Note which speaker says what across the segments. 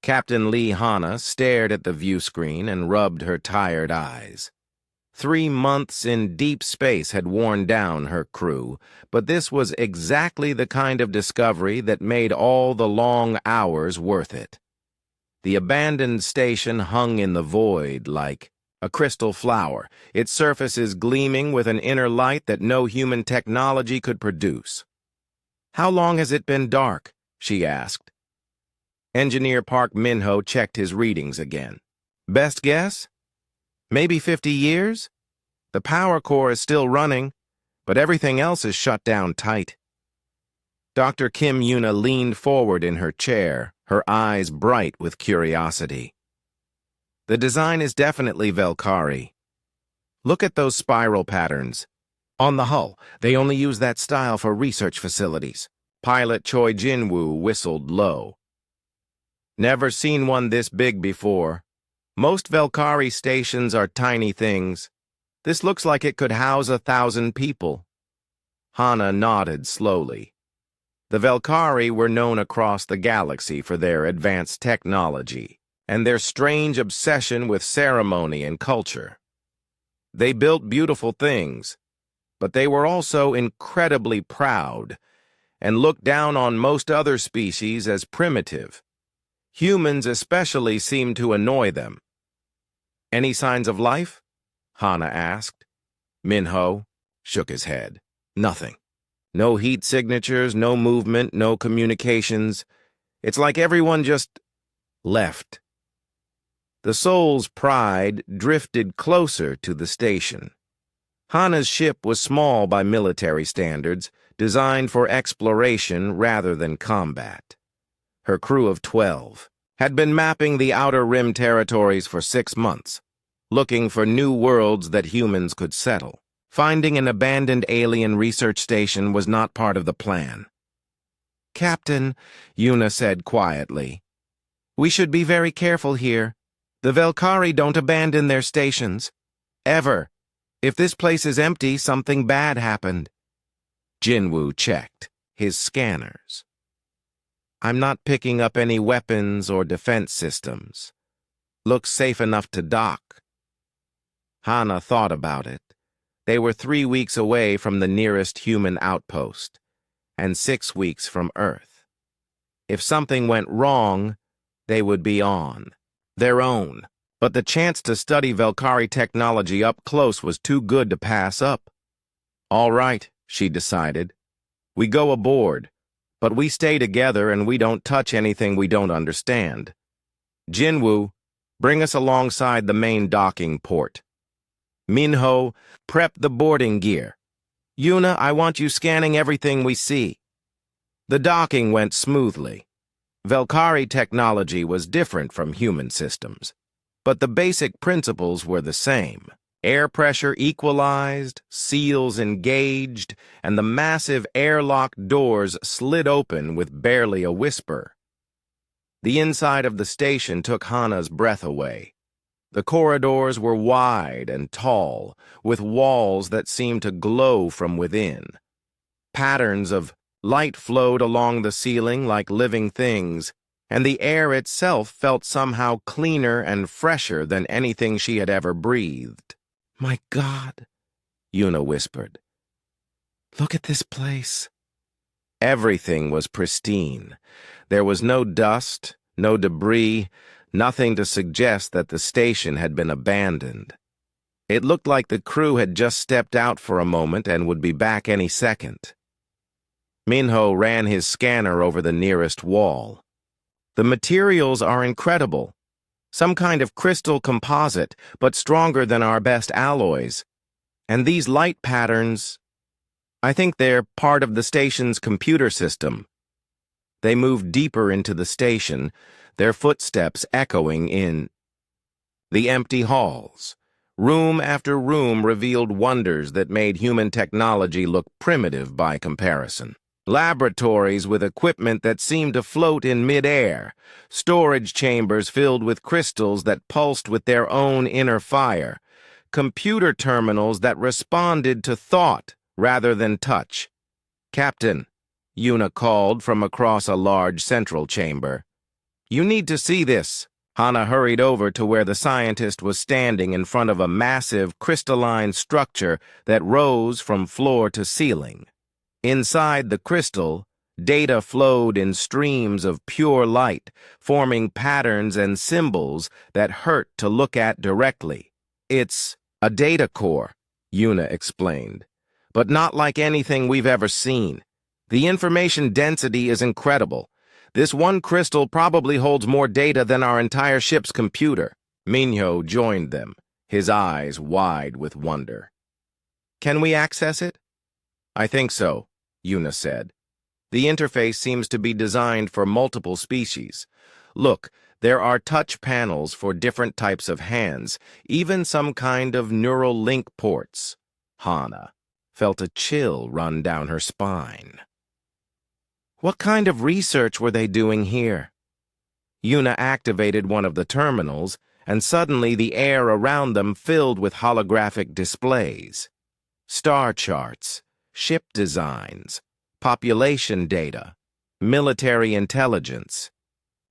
Speaker 1: Captain Lee Hanna stared at the view screen and rubbed her tired eyes. 3 months in deep space had worn down her crew, but this was exactly the kind of discovery that made all the long hours worth it. The abandoned station hung in the void like a crystal flower, its surfaces gleaming with an inner light that no human technology could produce. "How long has it been dark?" she asked. Engineer Park Min-ho checked his readings again. "Best guess? Maybe 50 years? The power core is still running, but everything else is shut down tight." Dr. Kim Yuna leaned forward in her chair, her eyes bright with curiosity. "The design is definitely Velkari. Look at those spiral patterns. On the hull, they only use that style for research facilities." Pilot Choi Jin-woo whistled low. "Never seen one this big before. Most Velkari stations are tiny things. This looks like it could house 1,000 people." Hana nodded slowly. The Velkari were known across the galaxy for their advanced technology and their strange obsession with ceremony and culture. They built beautiful things, but they were also incredibly proud and looked down on most other species as primitive. Humans especially seemed to annoy them. "Any signs of life?" Hana asked. Min-ho shook his head. "Nothing. No heat signatures, no movement, no communications. It's like everyone just left." The Soul's Pride drifted closer to the station. Hana's ship was small by military standards, designed for exploration rather than combat. Her crew of 12 had been mapping the Outer Rim territories for 6 months, looking for new worlds that humans could settle. Finding an abandoned alien research station was not part of the plan. "Captain," Yuna said quietly, "we should be very careful here. The Velkari don't abandon their stations. Ever. If this place is empty, something bad happened." Jinwoo checked his scanners. "I'm not picking up any weapons or defense systems. Looks safe enough to dock." Hana thought about it. They were 3 weeks away from the nearest human outpost, and 6 weeks from Earth. If something went wrong, they would be on their own. But the chance to study Velkari technology up close was too good to pass up. "All right," she decided. "We go aboard, but we stay together and we don't touch anything we don't understand. Jinwoo, bring us alongside the main docking port. Min-ho, prep the boarding gear. Yuna, I want you scanning everything we see." The docking went smoothly. Velkari technology was different from human systems, but the basic principles were the same. Air pressure equalized, seals engaged, and the massive airlock doors slid open with barely a whisper. The inside of the station took Hana's breath away. The corridors were wide and tall, with walls that seemed to glow from within. Patterns of light flowed along the ceiling like living things, and the air itself felt somehow cleaner and fresher than anything she had ever breathed. "My God," Yuna whispered. "Look at this place." Everything was pristine. There was no dust, no debris, nothing to suggest that the station had been abandoned. It looked like the crew had just stepped out for a moment and would be back any second. Min-ho ran his scanner over the nearest wall. "The materials are incredible. Some kind of crystal composite, but stronger than our best alloys. And these light patterns, I think they're part of the station's computer system." They moved deeper into the station, their footsteps echoing in the empty halls. Room after room revealed wonders that made human technology look primitive by comparison. Laboratories with equipment that seemed to float in mid-air, storage chambers filled with crystals that pulsed with their own inner fire, computer terminals that responded to thought rather than touch. "Captain," Yuna called from across a large central chamber. You need to see this. Hana hurried over to where the scientist was standing in front of a massive crystalline structure that rose from floor to ceiling. Inside the crystal, data flowed in streams of pure light, forming patterns and symbols that hurt to look at directly. It's a data core, Yuna explained, but not like anything we've ever seen. The information density is incredible. This one crystal probably holds more data than our entire ship's computer. Minho joined them, his eyes wide with wonder. Can we access it? I think so, Yuna said. The interface seems to be designed for multiple species. Look, there are touch panels for different types of hands, even some kind of neural link ports. Hana felt a chill run down her spine. What kind of research were they doing here? Yuna activated one of the terminals, and suddenly the air around them filled with holographic displays. Star charts, ship designs, population data, military intelligence.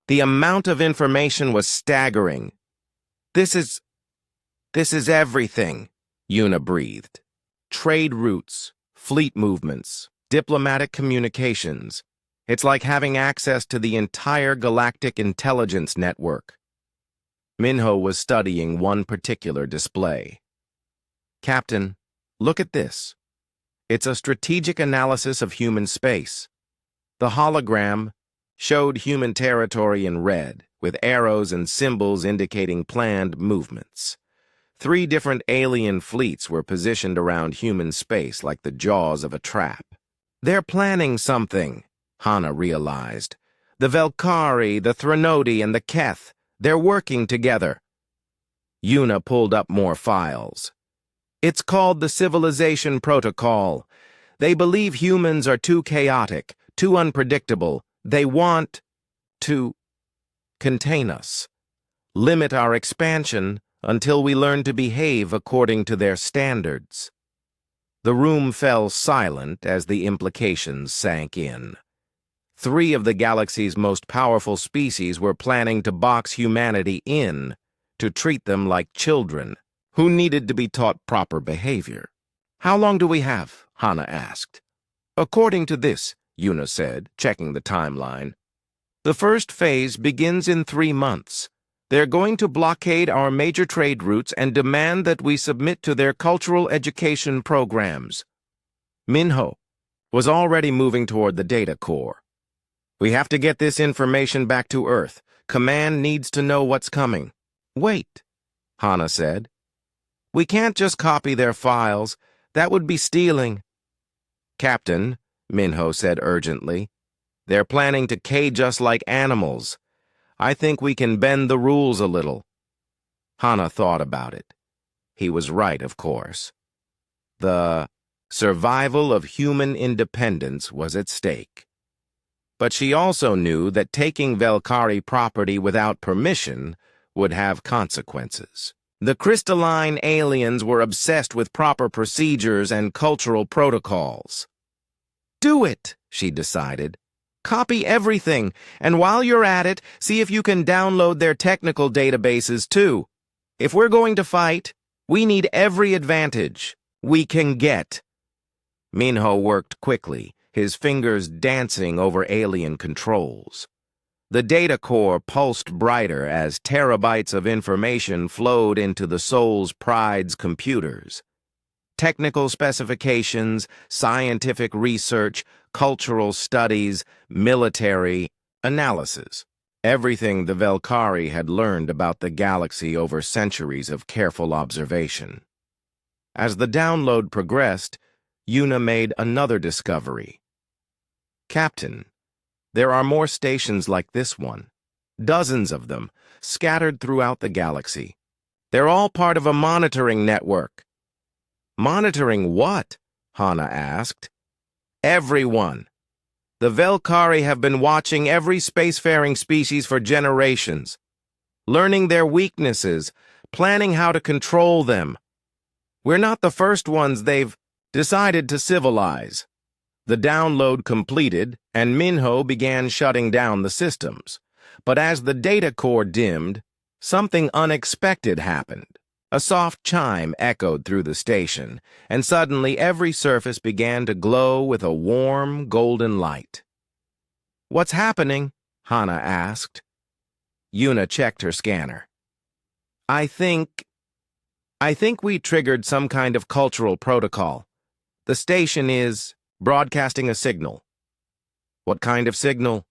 Speaker 1: The amount of information was staggering. This is everything, Yuna breathed. Trade routes, fleet movements, diplomatic communications. It's like having access to the entire galactic intelligence network. Minho was studying one particular display. Captain, look at this. It's a strategic analysis of human space. The hologram showed human territory in red, with arrows and symbols indicating planned movements. 3 different alien fleets were positioned around human space like the jaws of a trap. They're planning something, Hana realized. The Velkari, the Threnodi, and the Keth, they're working together. Yuna pulled up more files. It's called the Civilization Protocol. They believe humans are too chaotic, too unpredictable. They want to contain us, limit our expansion until we learn to behave according to their standards. The room fell silent as the implications sank in. 3 of the galaxy's most powerful species were planning to box humanity in, to treat them like children who needed to be taught proper behavior. How long do we have? Hana asked. According to this, Yuna said, checking the timeline. The first phase begins in 3 months. They're going to blockade our major trade routes and demand that we submit to their cultural education programs. Minho was already moving toward the data core. We have to get this information back to Earth. Command needs to know what's coming. Wait, Hana said. We can't just copy their files. That would be stealing. Captain, Minho said urgently, they're planning to cage us like animals. I think we can bend the rules a little. Hana thought about it. He was right, of course. The survival of human independence was at stake. But she also knew that taking Velkari property without permission would have consequences. The crystalline aliens were obsessed with proper procedures and cultural protocols. Do it, she decided. Copy everything, and while you're at it, see if you can download their technical databases too. If we're going to fight, we need every advantage we can get. Minho worked quickly, his fingers dancing over alien controls. The data core pulsed brighter as terabytes of information flowed into the Soul's Pride's computers. Technical specifications, scientific research, cultural studies, military analysis. Everything the Velkari had learned about the galaxy over centuries of careful observation. As the download progressed, Yuna made another discovery. Captain, there are more stations like this one. Dozens of them, scattered throughout the galaxy. They're all part of a monitoring network. Monitoring what? Hana asked. Everyone. The Velkari have been watching every spacefaring species for generations, learning their weaknesses, planning how to control them. We're not the first ones they've decided to civilize. The download completed, and Minho began shutting down the systems. But as the data core dimmed, something unexpected happened. A soft chime echoed through the station, and suddenly every surface began to glow with a warm, golden light. "What's happening?" Hana asked. Yuna checked her scanner. I think we triggered some kind of cultural protocol. The station is broadcasting a signal." "What kind of signal?"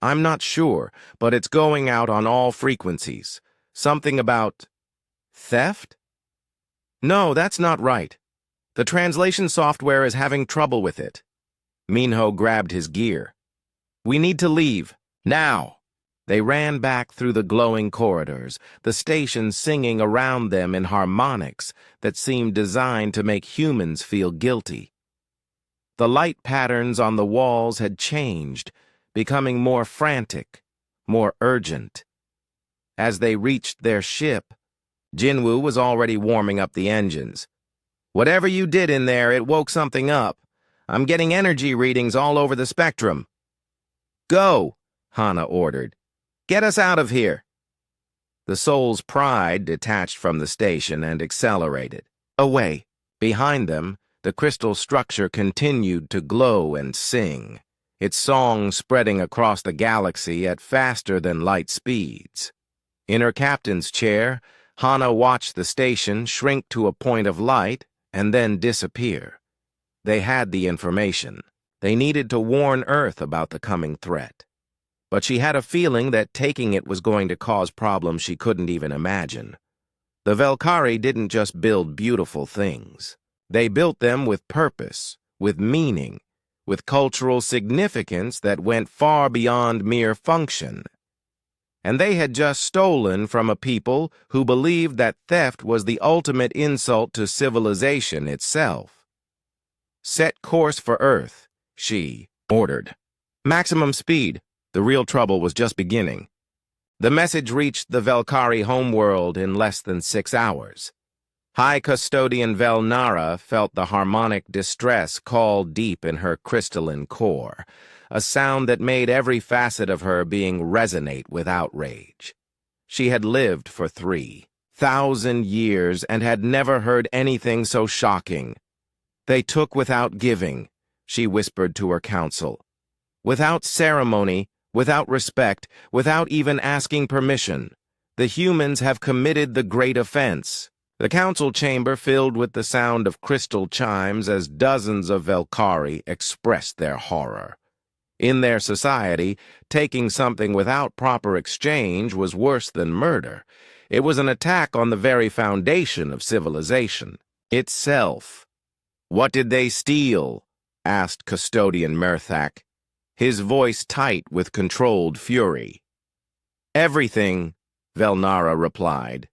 Speaker 1: "I'm not sure, but it's going out on all frequencies. Something about theft?" "No, that's not right. The translation software is having trouble with it." Minho grabbed his gear. "We need to leave, now." They ran back through the glowing corridors, the station singing around them in harmonics that seemed designed to make humans feel guilty. The light patterns on the walls had changed, becoming more frantic, more urgent. As they reached their ship, Jinwoo was already warming up the engines. "Whatever you did in there, it woke something up. I'm getting energy readings all over the spectrum." "Go," Hana ordered. "Get us out of here." The Soul's pride detached from the station and accelerated. Away. Behind them, the crystal structure continued to glow and sing, its song spreading across the galaxy at faster than light speeds. In her captain's chair, Hana watched the station shrink to a point of light and then disappear. They had the information. They needed to warn Earth about the coming threat. But she had a feeling that taking it was going to cause problems she couldn't even imagine. The Velkari didn't just build beautiful things. They built them with purpose, with meaning, with cultural significance that went far beyond mere function. And they had just stolen from a people who believed that theft was the ultimate insult to civilization itself. "Set course for Earth," she ordered. "Maximum speed." The real trouble was just beginning. The message reached the Velkari homeworld in less than 6 hours. High Custodian Velnara felt the harmonic distress call deep in her crystalline core, a sound that made every facet of her being resonate with outrage. She had lived for 3,000 years and had never heard anything so shocking. "They took without giving," she whispered to her council. "Without ceremony, without respect, without even asking permission. The humans have committed the great offense." The council chamber filled with the sound of crystal chimes as dozens of Velkari expressed their horror. In their society, taking something without proper exchange was worse than murder. It was an attack on the very foundation of civilization itself. "What did they steal?" asked Custodian Murthak, his voice tight with controlled fury. "Everything," Velnara replied.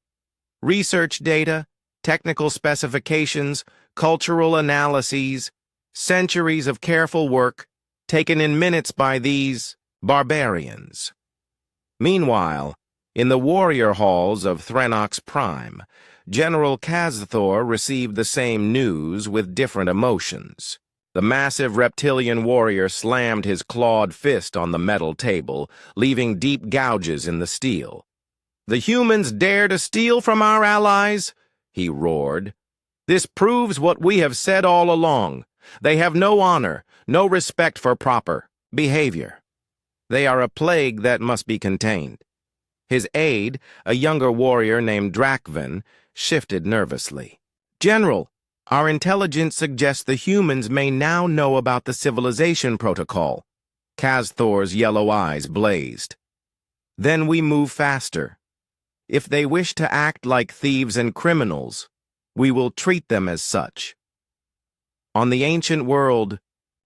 Speaker 1: "Research data, technical specifications, cultural analyses, centuries of careful work, taken in minutes by these barbarians." Meanwhile, in the warrior halls of Threnox Prime, General Kazthor received the same news with different emotions. The massive reptilian warrior slammed his clawed fist on the metal table, leaving deep gouges in the steel. "The humans dare to steal from our allies?" he roared. "This proves what we have said all along. They have no honor, no respect for proper behavior. They are a plague that must be contained." His aide, a younger warrior named Drakvan, shifted nervously. "General, our intelligence suggests the humans may now know about the civilization protocol." Kazthor's yellow eyes blazed. "Then we move faster. If they wish to act like thieves and criminals, we will treat them as such." On the ancient world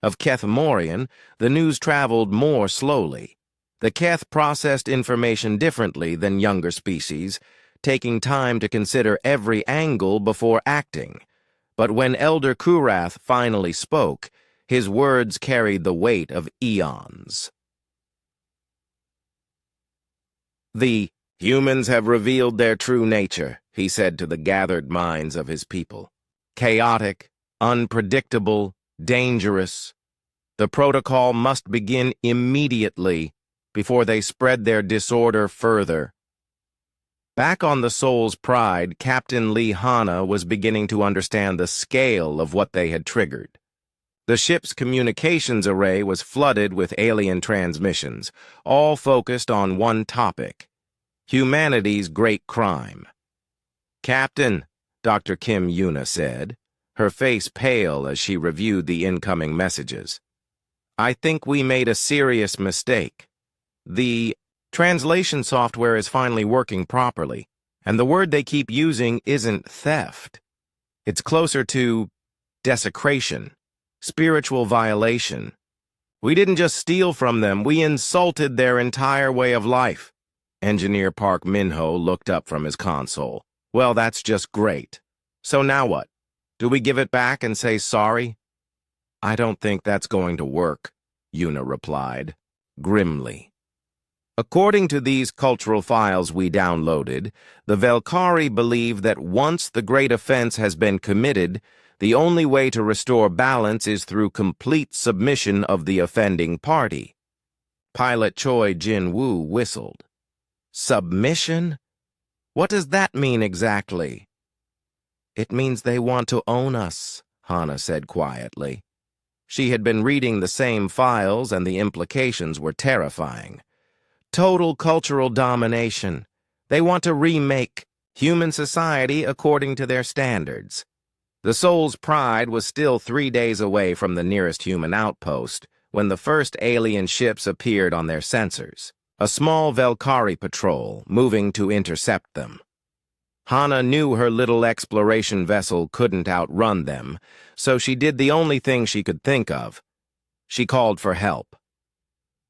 Speaker 1: of Kethmorian, the news traveled more slowly. The Keth processed information differently than younger species, taking time to consider every angle before acting. But when Elder Kurath finally spoke, his words carried the weight of eons. "The humans have revealed their true nature," he said to the gathered minds of his people. "Chaotic, unpredictable, dangerous. The protocol must begin immediately. before they spread their disorder further. Back on the Soul's Pride, Captain Lee Hanna was beginning to understand the scale of what they had triggered. The ship's communications array was flooded with alien transmissions, all focused on one topic: humanity's great crime. "Captain," Dr. Kim Yuna said, her face pale as she reviewed the incoming messages, "I think we made a serious mistake. The translation software is finally working properly, and the word they keep using isn't theft. It's closer to desecration, spiritual violation. We didn't just steal from them, we insulted their entire way of life." Engineer Park Minho looked up from his console. "Well, that's just great. So now what? Do we give it back and say sorry?" "I don't think that's going to work," Yuna replied, grimly. According to these cultural files we downloaded, the Velkari believe that once the great offense has been committed, the only way to restore balance is through complete submission of the offending party. Pilot Choi Jin-woo whistled. "Submission? What does that mean exactly?" "It means they want to own us," Hanna said quietly. She had been reading the same files, and the implications were terrifying. Total cultural domination. They want to remake human society according to their standards. The Soul's Pride was still 3 days away from the nearest human outpost when the first alien ships appeared on their sensors, a small Velkari patrol moving to intercept them. Hanna knew her little exploration vessel couldn't outrun them, so she did the only thing she could think of. She called for help.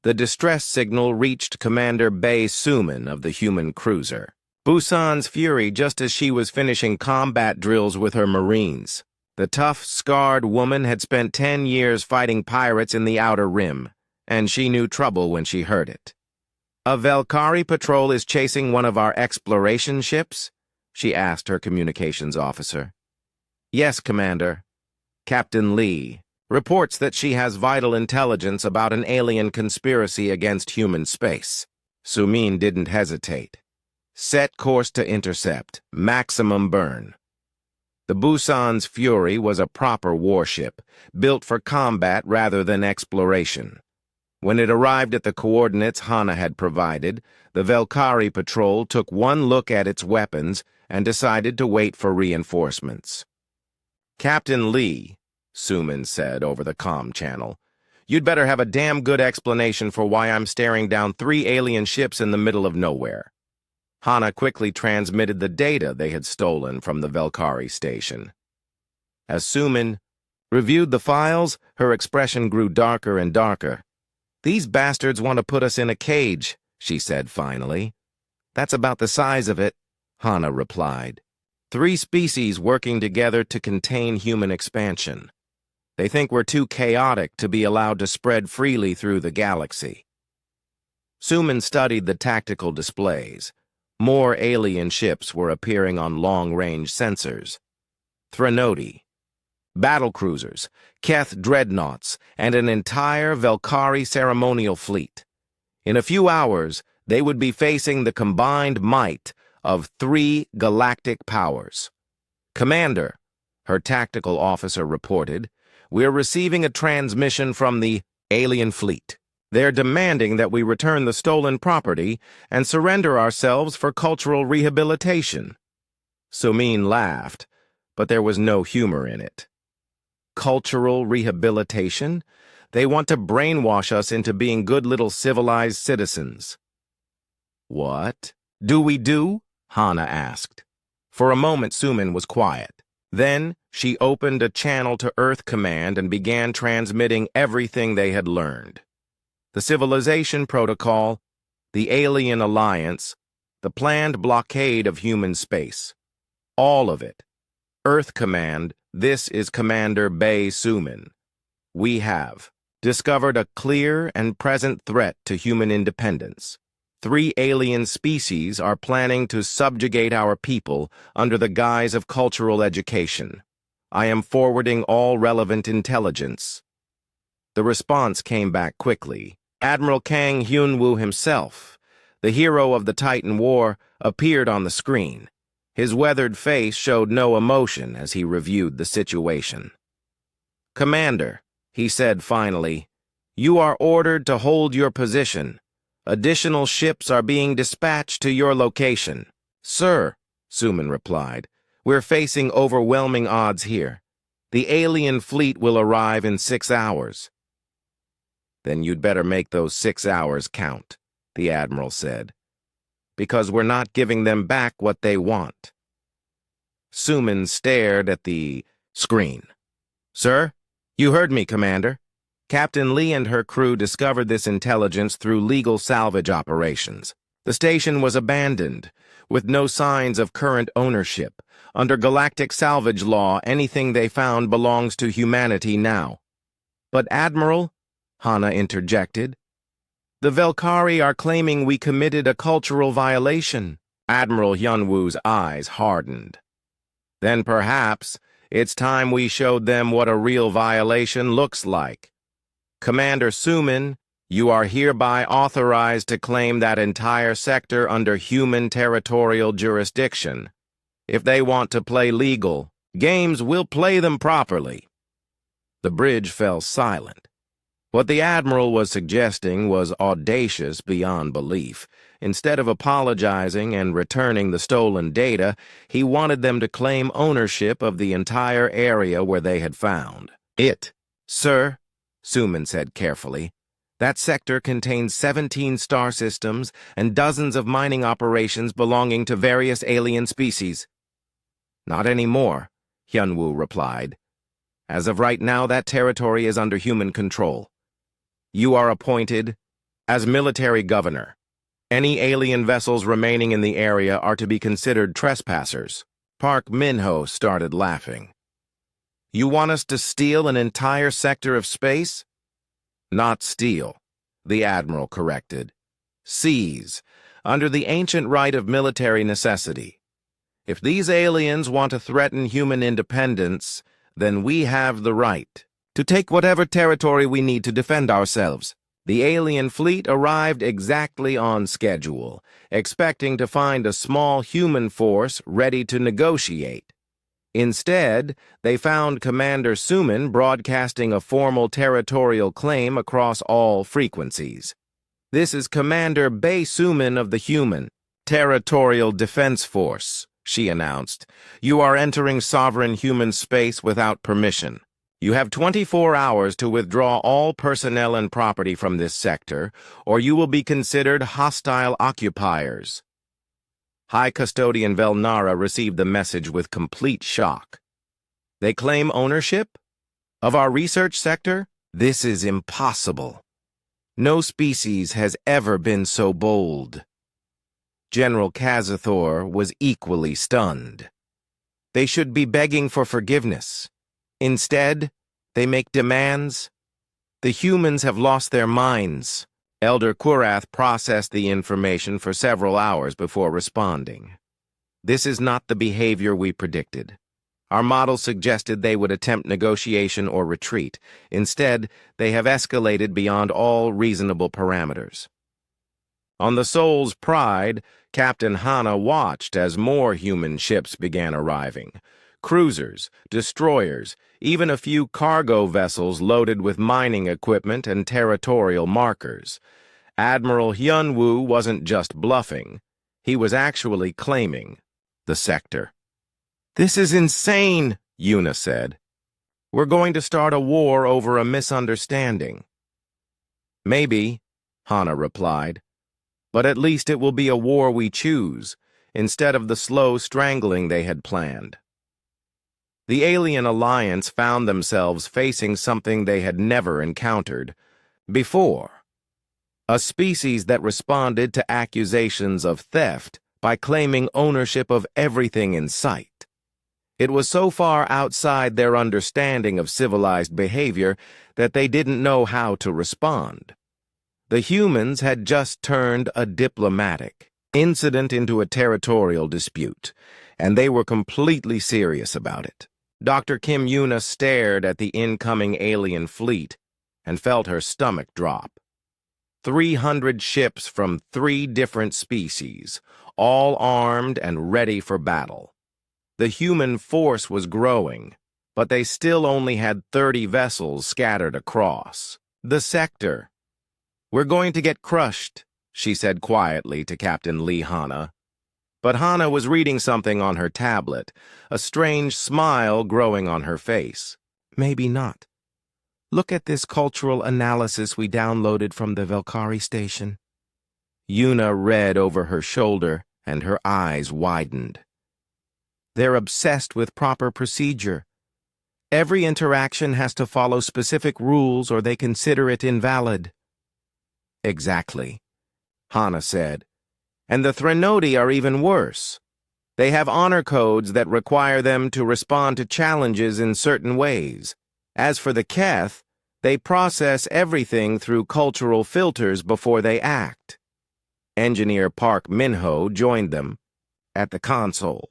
Speaker 1: The distress signal reached Commander Bae Suman of the human cruiser, Busan's Fury, just as she was finishing combat drills with her Marines. The tough, scarred woman had spent 10 years fighting pirates in the Outer Rim, and she knew trouble when she heard it. "A Velkari patrol is chasing one of our exploration ships?" she asked her communications officer. "Yes, Commander. Captain Lee reports that she has vital intelligence about an alien conspiracy against human space." Sumin didn't hesitate. "Set course to intercept. Maximum burn." The Busan's Fury was a proper warship, built for combat rather than exploration. When it arrived at the coordinates Hanna had provided, the Velkari patrol took one look at its weapons and decided to wait for reinforcements. "Captain Lee," Suman said over the comm channel, "you'd better have a damn good explanation for why I'm staring down 3 alien ships in the middle of nowhere." Hanna quickly transmitted the data they had stolen from the Velkari station. As Suman reviewed the files, her expression grew darker and darker. "These bastards want to put us in a cage," she said finally. "That's about the size of it," Hanna replied. 3 species working together to contain human expansion. They think we're too chaotic to be allowed to spread freely through the galaxy." Suman studied the tactical displays. More alien ships were appearing on long-range sensors. Threnody, battlecruisers, Keth dreadnoughts, and an entire Velkari ceremonial fleet. In a few hours, they would be facing the combined might of 3 galactic powers. "Commander," her tactical officer reported, "we're receiving a transmission from the alien fleet. They're demanding that we return the stolen property and surrender ourselves for cultural rehabilitation." Sumin laughed, but there was no humor in it. "Cultural rehabilitation? They want to brainwash us into being good little civilized citizens." "What do we do?" Hanna asked. For a moment, Suman was quiet. Then she opened a channel to Earth Command and began transmitting everything they had learned. The civilization protocol, the alien alliance, the planned blockade of human space. All of it. "Earth Command, this is Commander Bae Suman. We have discovered a clear and present threat to human independence. 3 alien species are planning to subjugate our people under the guise of cultural education. I am forwarding all relevant intelligence." The response came back quickly. Admiral Kang Hyun-woo himself, the hero of the Titan War, appeared on the screen. His weathered face showed no emotion as he reviewed the situation. "Commander," he said finally, "you are ordered to hold your position. Additional ships are being dispatched to your location." "Sir," Suman replied, "we're facing overwhelming odds here. The alien fleet will arrive in 6 hours." "Then you'd better make those 6 hours count," the Admiral said, "because we're not giving them back what they want." Suman stared at the screen. "Sir, you heard me, Commander. Captain Lee and her crew discovered this intelligence through legal salvage operations. The station was abandoned, with no signs of current ownership. Under galactic salvage law, anything they found belongs to humanity now." "But Admiral," Hana interjected, "the Velkari are claiming we committed a cultural violation." Admiral Hyun-woo's eyes hardened. "Then perhaps it's time we showed them what a real violation looks like. Commander Suman, you are hereby authorized to claim that entire sector under human territorial jurisdiction. If they want to play legal games, we'll play them properly." The bridge fell silent. What the Admiral was suggesting was audacious beyond belief. Instead of apologizing and returning the stolen data, he wanted them to claim ownership of the entire area where they had found it. "Sir," Suman said carefully, "that sector contains 17 star systems and dozens of mining operations belonging to various alien species." "Not anymore," Hyun-woo replied. "As of right now, that territory is under human control. You are appointed as military governor. Any alien vessels remaining in the area are to be considered trespassers." Park Min-ho started laughing. "You want us to steal an entire sector of space?" "Not steal," the Admiral corrected. "Seize, under the ancient right of military necessity. If these aliens want to threaten human independence, then we have the right to take whatever territory we need to defend ourselves." The alien fleet arrived exactly on schedule, expecting to find a small human force ready to negotiate. Instead, they found Commander Suman broadcasting a formal territorial claim across all frequencies. "This is Commander Bae Suman of the Human Territorial Defense Force," she announced. "You are entering sovereign human space without permission. You have 24 hours to withdraw all personnel and property from this sector, or you will be considered hostile occupiers." High Custodian Velnara received the message with complete shock. "They claim ownership of our research sector? This is impossible. No species has ever been so bold." General Kazathor was equally stunned. "They should be begging for forgiveness. Instead, they make demands. The humans have lost their minds." Elder Kurath processed the information for several hours before responding. "This is not the behavior we predicted. Our model suggested they would attempt negotiation or retreat. Instead, they have escalated beyond all reasonable parameters." On the Soul's Pride, Captain Hana watched as more human ships began arriving. Cruisers, destroyers, even a few cargo vessels loaded with mining equipment and territorial markers. Admiral Hyun-woo wasn't just bluffing. He was actually claiming the sector. "This is insane," Yuna said. "We're going to start a war over a misunderstanding." "Maybe," Hana replied, "but at least it will be a war we choose, instead of the slow strangling they had planned." The Alien Alliance found themselves facing something they had never encountered before. A species that responded to accusations of theft by claiming ownership of everything in sight. It was so far outside their understanding of civilized behavior that they didn't know how to respond. The humans had just turned a diplomatic incident into a territorial dispute, and they were completely serious about it. Dr. Kim Yuna stared at the incoming alien fleet and felt her stomach drop. 300 ships from 3 different species, all armed and ready for battle. The human force was growing, but they still only had 30 vessels scattered across the sector. "We're going to get crushed," she said quietly to Captain Lee Hana. But Hana was reading something on her tablet, a strange smile growing on her face. "Maybe not. Look at this cultural analysis we downloaded from the Valkyrie station." Yuna read over her shoulder, and her eyes widened. "They're obsessed with proper procedure. Every interaction has to follow specific rules or they consider it invalid." "Exactly," Hana said. "And the Threnodi are even worse. They have honor codes that require them to respond to challenges in certain ways. As for the Keth, they process everything through cultural filters before they act." Engineer Park Minho joined them at the console.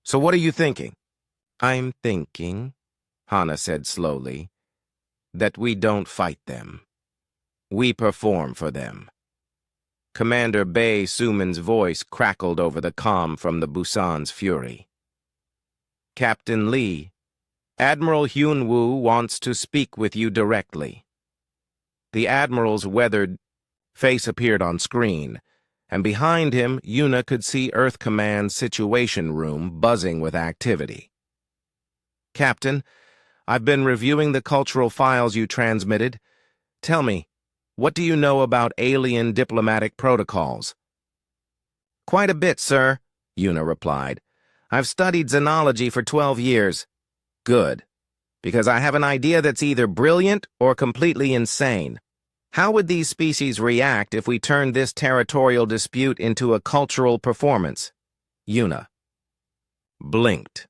Speaker 1: "So what are you thinking?" "I'm thinking," Hana said slowly, "that we don't fight them. We perform for them." Commander Bae Suman's voice crackled over the comm from the Busan's Fury. "Captain Lee, Admiral Hyunwoo wants to speak with you directly." The Admiral's weathered face appeared on screen, and behind him, Yuna could see Earth Command's Situation Room buzzing with activity. "Captain, I've been reviewing the cultural files you transmitted. Tell me, what do you know about alien diplomatic protocols?" "Quite a bit, sir," Yuna replied. "I've studied xenology for 12 years. "Good, because I have an idea that's either brilliant or completely insane. How would these species react if we turned this territorial dispute into a cultural performance?" Yuna blinked.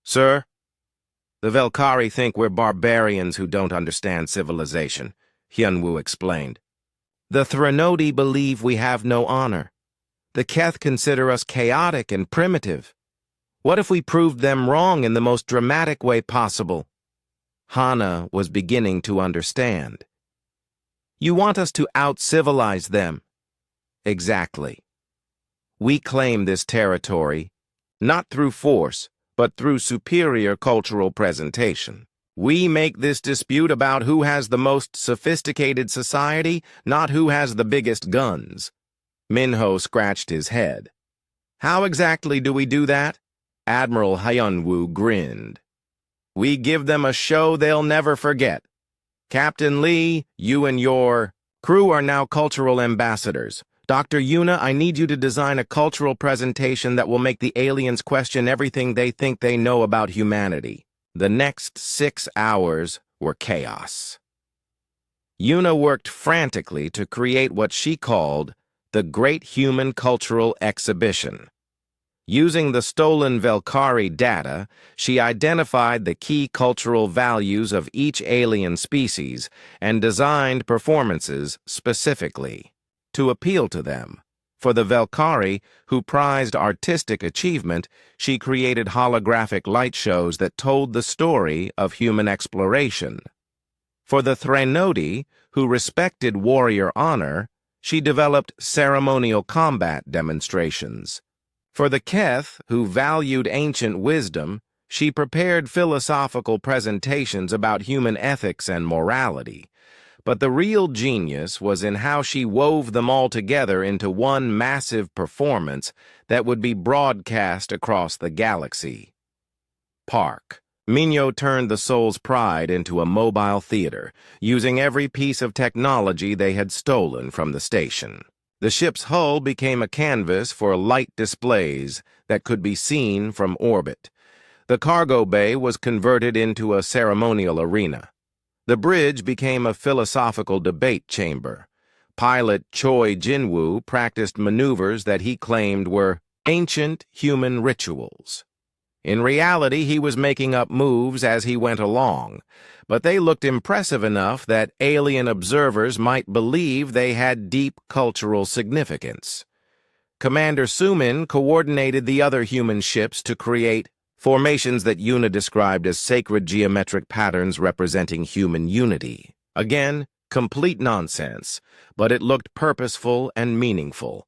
Speaker 1: "Sir, the Velkari think we're barbarians who don't understand civilization," Hyunwoo explained. "The Threnodi believe we have no honor. The Keth consider us chaotic and primitive. What if we proved them wrong in the most dramatic way possible?" Hana was beginning to understand. "You want us to out-civilize them?" "Exactly. We claim this territory, not through force, but through superior cultural presentation. We make this dispute about who has the most sophisticated society, not who has the biggest guns." Minho scratched his head. "How exactly do we do that?" Admiral Hyunwoo grinned. "We give them a show they'll never forget. Captain Lee, you and your crew are now cultural ambassadors. Dr. Yuna, I need you to design a cultural presentation that will make the aliens question everything they think they know about humanity." The next 6 hours were chaos. Yuna worked frantically to create what she called the Great Human Cultural Exhibition. Using the stolen Velkari data, she identified the key cultural values of each alien species and designed performances specifically to appeal to them. For the Velkari, who prized artistic achievement, she created holographic light shows that told the story of human exploration. For the Threnodi, who respected warrior honor, she developed ceremonial combat demonstrations. For the Keth, who valued ancient wisdom, she prepared philosophical presentations about human ethics and morality. But the real genius was in how she wove them all together into one massive performance that would be broadcast across the galaxy. Park. Minho turned the Soul's Pride into a mobile theater, using every piece of technology they had stolen from the station. The ship's hull became a canvas for light displays that could be seen from orbit. The cargo bay was converted into a ceremonial arena. The bridge became a philosophical debate chamber. Pilot Choi Jinwoo practiced maneuvers that he claimed were ancient human rituals. In reality, he was making up moves as he went along, but they looked impressive enough that alien observers might believe they had deep cultural significance. Commander Suman coordinated the other human ships to create formations that Yuna described as sacred geometric patterns representing human unity. Again, Complete nonsense, but it looked purposeful and meaningful.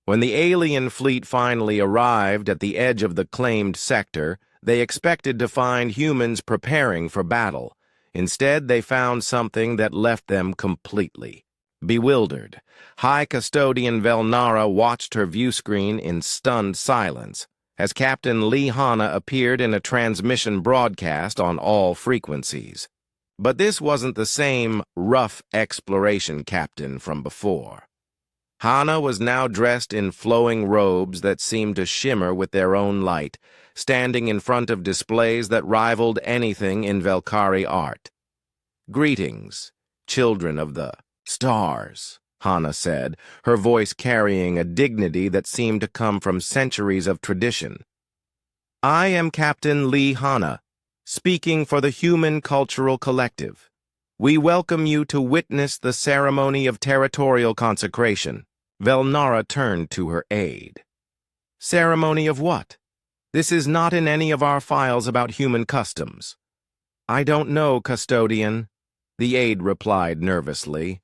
Speaker 1: When the alien fleet finally arrived at the edge of the claimed sector, they expected to find humans preparing for battle. Instead, they found something that left them completely bewildered. High Custodian Velnara watched her viewscreen in stunned silence as Captain Lee Hanna appeared in a transmission broadcast on all frequencies. But this wasn't the same rough exploration captain from before. Hanna was now dressed in flowing robes that seemed to shimmer with their own light, standing in front of displays that rivaled anything in Velkari art. "Greetings, children of the stars," Hanna said, her voice carrying a dignity that seemed to come from centuries of tradition. "I am Captain Lee Hanna, speaking for the Human Cultural Collective. We welcome you to witness the ceremony of territorial consecration." Velnara turned to her aide. "Ceremony of what? This is not in any of our files about human customs." "I don't know, Custodian," the aide replied nervously.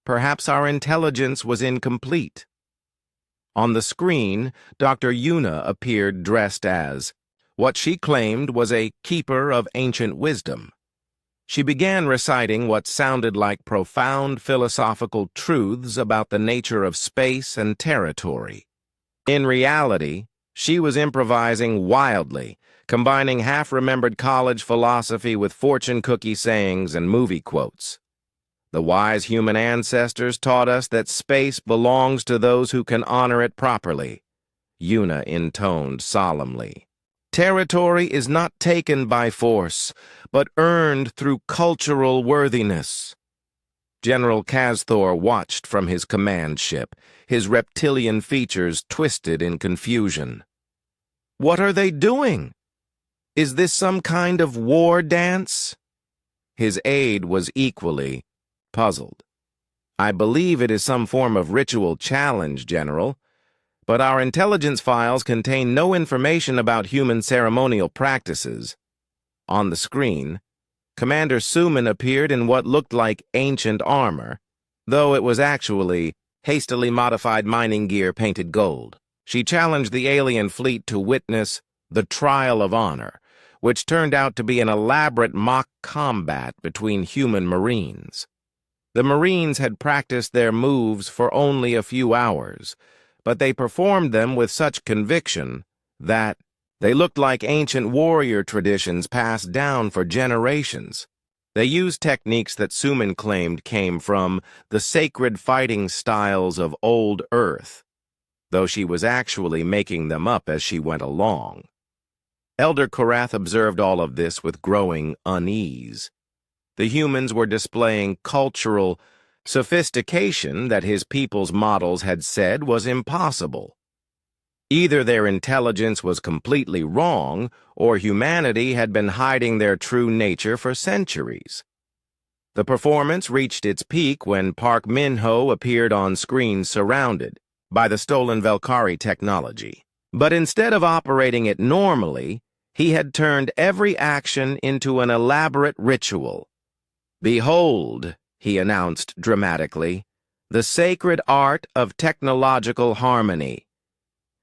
Speaker 1: "Perhaps our intelligence was incomplete." On the screen, Dr. Yuna appeared dressed as what she claimed was a keeper of ancient wisdom. She began reciting what sounded like profound philosophical truths about the nature of space and territory. In reality, she was improvising wildly, combining half-remembered college philosophy with fortune cookie sayings and movie quotes. "The wise human ancestors taught us that space belongs to those who can honor it properly," Yuna intoned solemnly. "Territory is not taken by force, but earned through cultural worthiness." General Kazthor watched from his command ship, his reptilian features twisted in confusion. "What are they doing? Is this some kind of war dance?" His aide was equally puzzled. "I believe it is some form of ritual challenge, General. But our intelligence files contain no information about human ceremonial practices." On the screen, Commander Suman appeared in what looked like ancient armor, though it was actually hastily modified mining gear painted gold. She challenged the alien fleet to witness the Trial of Honor, which turned out to be an elaborate mock combat between human Marines. The Marines had practiced their moves for only a few hours, but they performed them with such conviction that they looked like ancient warrior traditions passed down for generations. They used techniques that Suman claimed came from the sacred fighting styles of old Earth, though she was actually making them up as she went along. Elder Korath observed all of this with growing unease. The humans were displaying cultural sophistication that his people's models had said was impossible. Either their intelligence was completely wrong, or humanity had been hiding their true nature for centuries. The performance reached its peak when Park Min-ho appeared on screen surrounded by the stolen Velkari technology. But instead of operating it normally, he had turned every action into an elaborate ritual. "Behold," he announced dramatically, "the sacred art of technological harmony."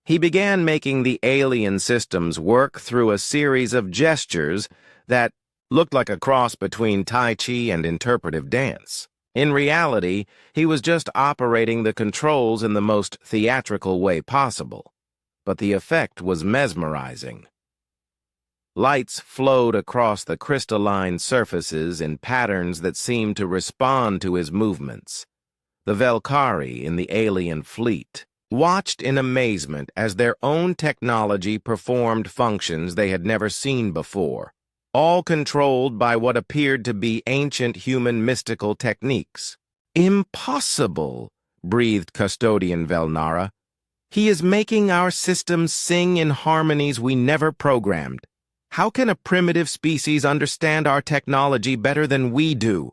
Speaker 1: He began making the alien systems work through a series of gestures that looked like a cross between Tai Chi and interpretive dance. In reality, he was just operating the controls in the most theatrical way possible, but the effect was mesmerizing. Lights flowed across the crystalline surfaces in patterns that seemed to respond to his movements. The Velkari in the alien fleet watched in amazement as their own technology performed functions they had never seen before, all controlled by what appeared to be ancient human mystical techniques. "Impossible," breathed Custodian Velnara. "He is making our systems sing in harmonies we never programmed. How can a primitive species understand our technology better than we do?"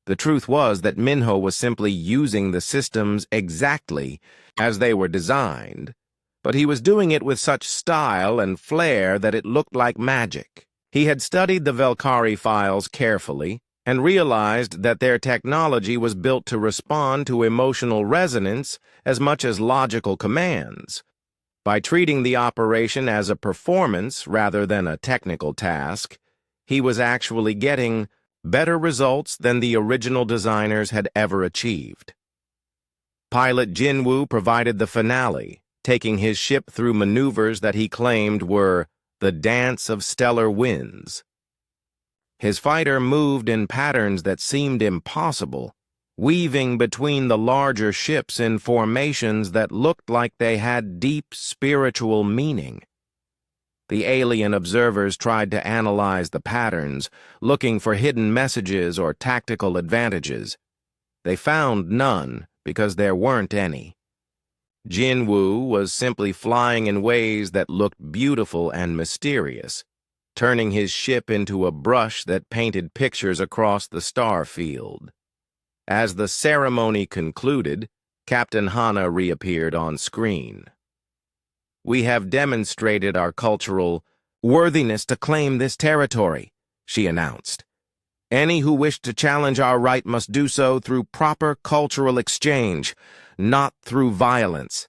Speaker 1: The truth was that Minho was simply using the systems exactly as they were designed, but he was doing it with such style and flair that it looked like magic. He had studied the Velkari files carefully and realized that their technology was built to respond to emotional resonance as much as logical commands. By treating the operation as a performance rather than a technical task, he was actually getting better results than the original designers had ever achieved. Pilot Jinwoo provided the finale, taking his ship through maneuvers that he claimed were the dance of stellar winds. His fighter moved in patterns that seemed impossible, weaving between the larger ships in formations that looked like they had deep spiritual meaning. The alien observers tried to analyze the patterns, looking for hidden messages or tactical advantages. They found none because there weren't any. Jinwoo was simply flying in ways that looked beautiful and mysterious, turning his ship into a brush that painted pictures across the star field. As the ceremony concluded, Captain Hana reappeared on screen. "We have demonstrated our cultural worthiness to claim this territory," she announced. "Any who wish to challenge our right must do so through proper cultural exchange, not through violence."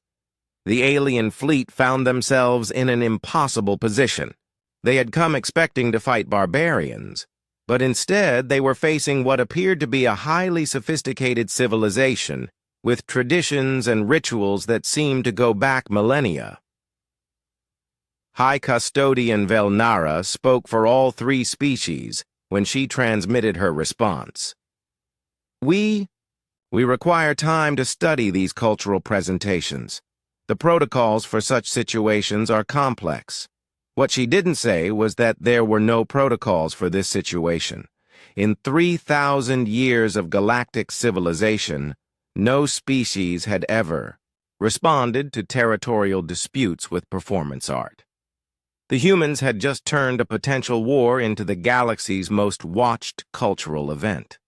Speaker 1: The alien fleet found themselves in an impossible position. They had come expecting to fight barbarians, but instead they were facing what appeared to be a highly sophisticated civilization with traditions and rituals that seemed to go back millennia. High Custodian Velnara spoke for all three species when she transmitted her response. We require time to study these cultural presentations. The protocols for such situations are complex. What she didn't say was that there were no protocols for this situation. In 3,000 years of galactic civilization, no species had ever responded to territorial disputes with performance art. The humans had just turned a potential war into the galaxy's most watched cultural event.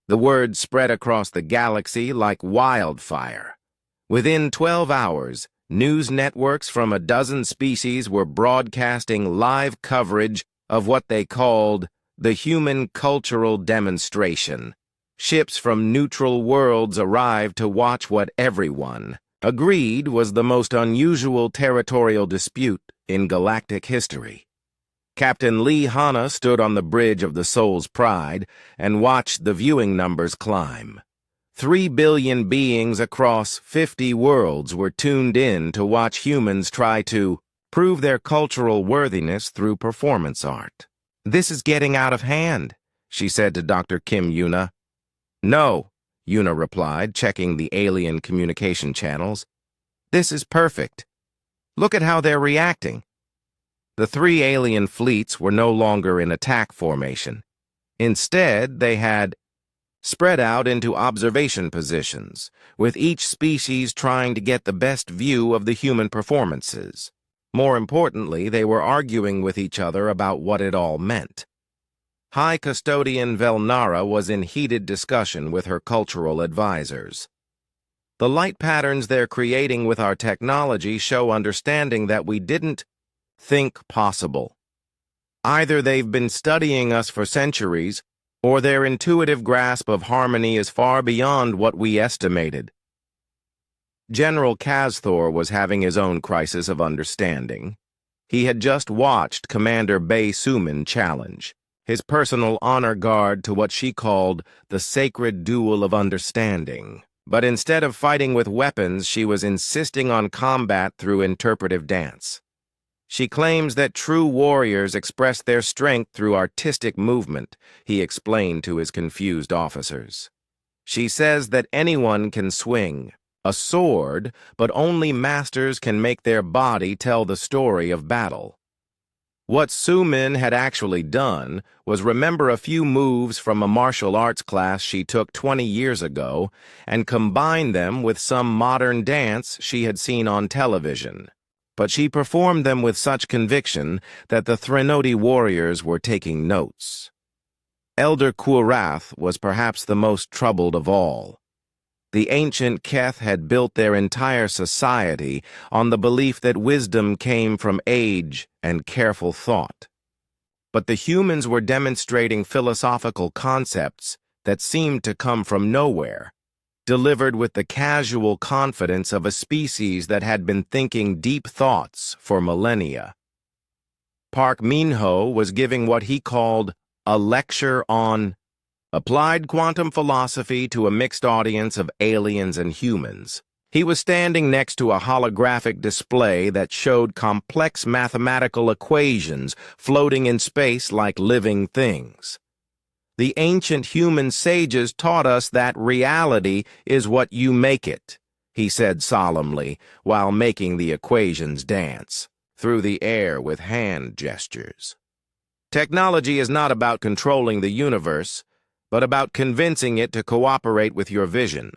Speaker 1: The word spread across the galaxy like wildfire. Within 12 hours, news networks from a dozen species were broadcasting live coverage of what they called the Human Cultural Demonstration. Ships from neutral worlds arrived to watch what everyone agreed was the most unusual territorial dispute in galactic history. Captain Lee Hana stood on the bridge of the Soul's Pride and watched the viewing numbers climb. 3 billion beings across 50 worlds were tuned in to watch humans try to prove their cultural worthiness through performance art. "This is getting out of hand," she said to Dr. Kim Yuna. "No," Yuna replied, checking the alien communication channels. "This is perfect. Look at how they're reacting." The three alien fleets were no longer in attack formation. Instead, they had spread out into observation positions, with each species trying to get the best view of the human performances. More importantly, they were arguing with each other about what it all meant. High Custodian Velnara was in heated discussion with her cultural advisors. "The light patterns they're creating with our technology show understanding that we didn't think possible. Either they've been studying us for centuries, or their intuitive grasp of harmony is far beyond what we estimated." General Kazthor was having his own crisis of understanding. He had just watched Commander Bae Sumin challenge, his personal honor guard to what she called the sacred duel of understanding. But instead of fighting with weapons, she was insisting on combat through interpretive dance. "She claims that true warriors express their strength through artistic movement," he explained to his confused officers. "She says that anyone can swing a sword, but only masters can make their body tell the story of battle." What Sumin had actually done was remember a few moves from a martial arts class she took 20 years ago and combine them with some modern dance she had seen on television. But she performed them with such conviction that the Threnody warriors were taking notes. Elder Kurath was perhaps the most troubled of all. The ancient Keth had built their entire society on the belief that wisdom came from age and careful thought. but the humans were demonstrating philosophical concepts that seemed to come from nowhere, delivered with the casual confidence of a species that had been thinking deep thoughts for millennia. Park Min-ho was giving what he called a lecture on applied quantum philosophy to a mixed audience of aliens and humans. He was standing next to a holographic display that showed complex mathematical equations floating in space like living things. The ancient human sages taught us that reality is what you make it, he said solemnly, while making the equations dance through the air with hand gestures. Technology is not about controlling the universe, but about convincing it to cooperate with your vision.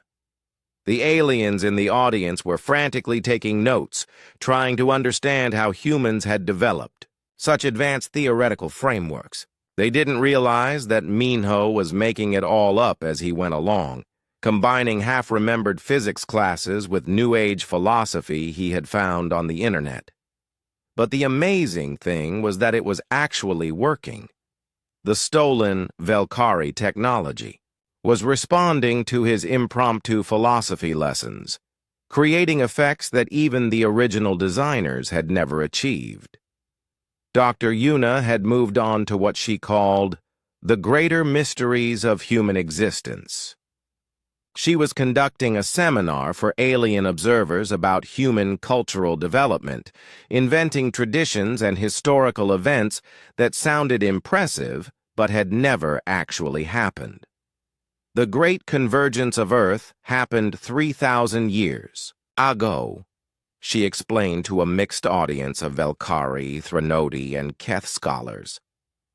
Speaker 1: The aliens in the audience were frantically taking notes, trying to understand how humans had developed such advanced theoretical frameworks. They didn't realize that Min-ho was making it all up as he went along, combining half-remembered physics classes with New Age philosophy he had found on the internet. But the amazing thing was that it was actually working. The stolen Valkyrie technology was responding to his impromptu philosophy lessons, creating effects that even the original designers had never achieved. Dr. Yuna had moved on to what she called the greater mysteries of human existence. She was conducting a seminar for alien observers about human cultural development, inventing traditions and historical events that sounded impressive but had never actually happened. The Great Convergence of Earth happened 3,000 years ago, she explained to a mixed audience of Valkyrie, Threnody, and Keth scholars.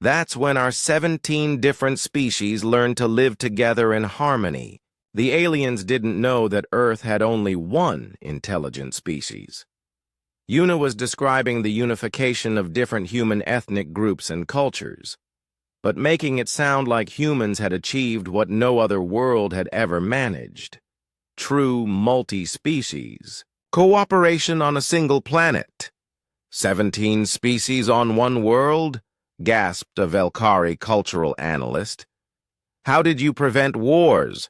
Speaker 1: That's when our 17 different species learned to live together in harmony. The aliens didn't know that Earth had only one intelligent species. Yuna was describing the unification of different human ethnic groups and cultures, but making it sound like humans had achieved what no other world had ever managed. True multi-species. Cooperation on a single planet. 17 species on one world? Gasped a Valkyrie cultural analyst. How did you prevent wars?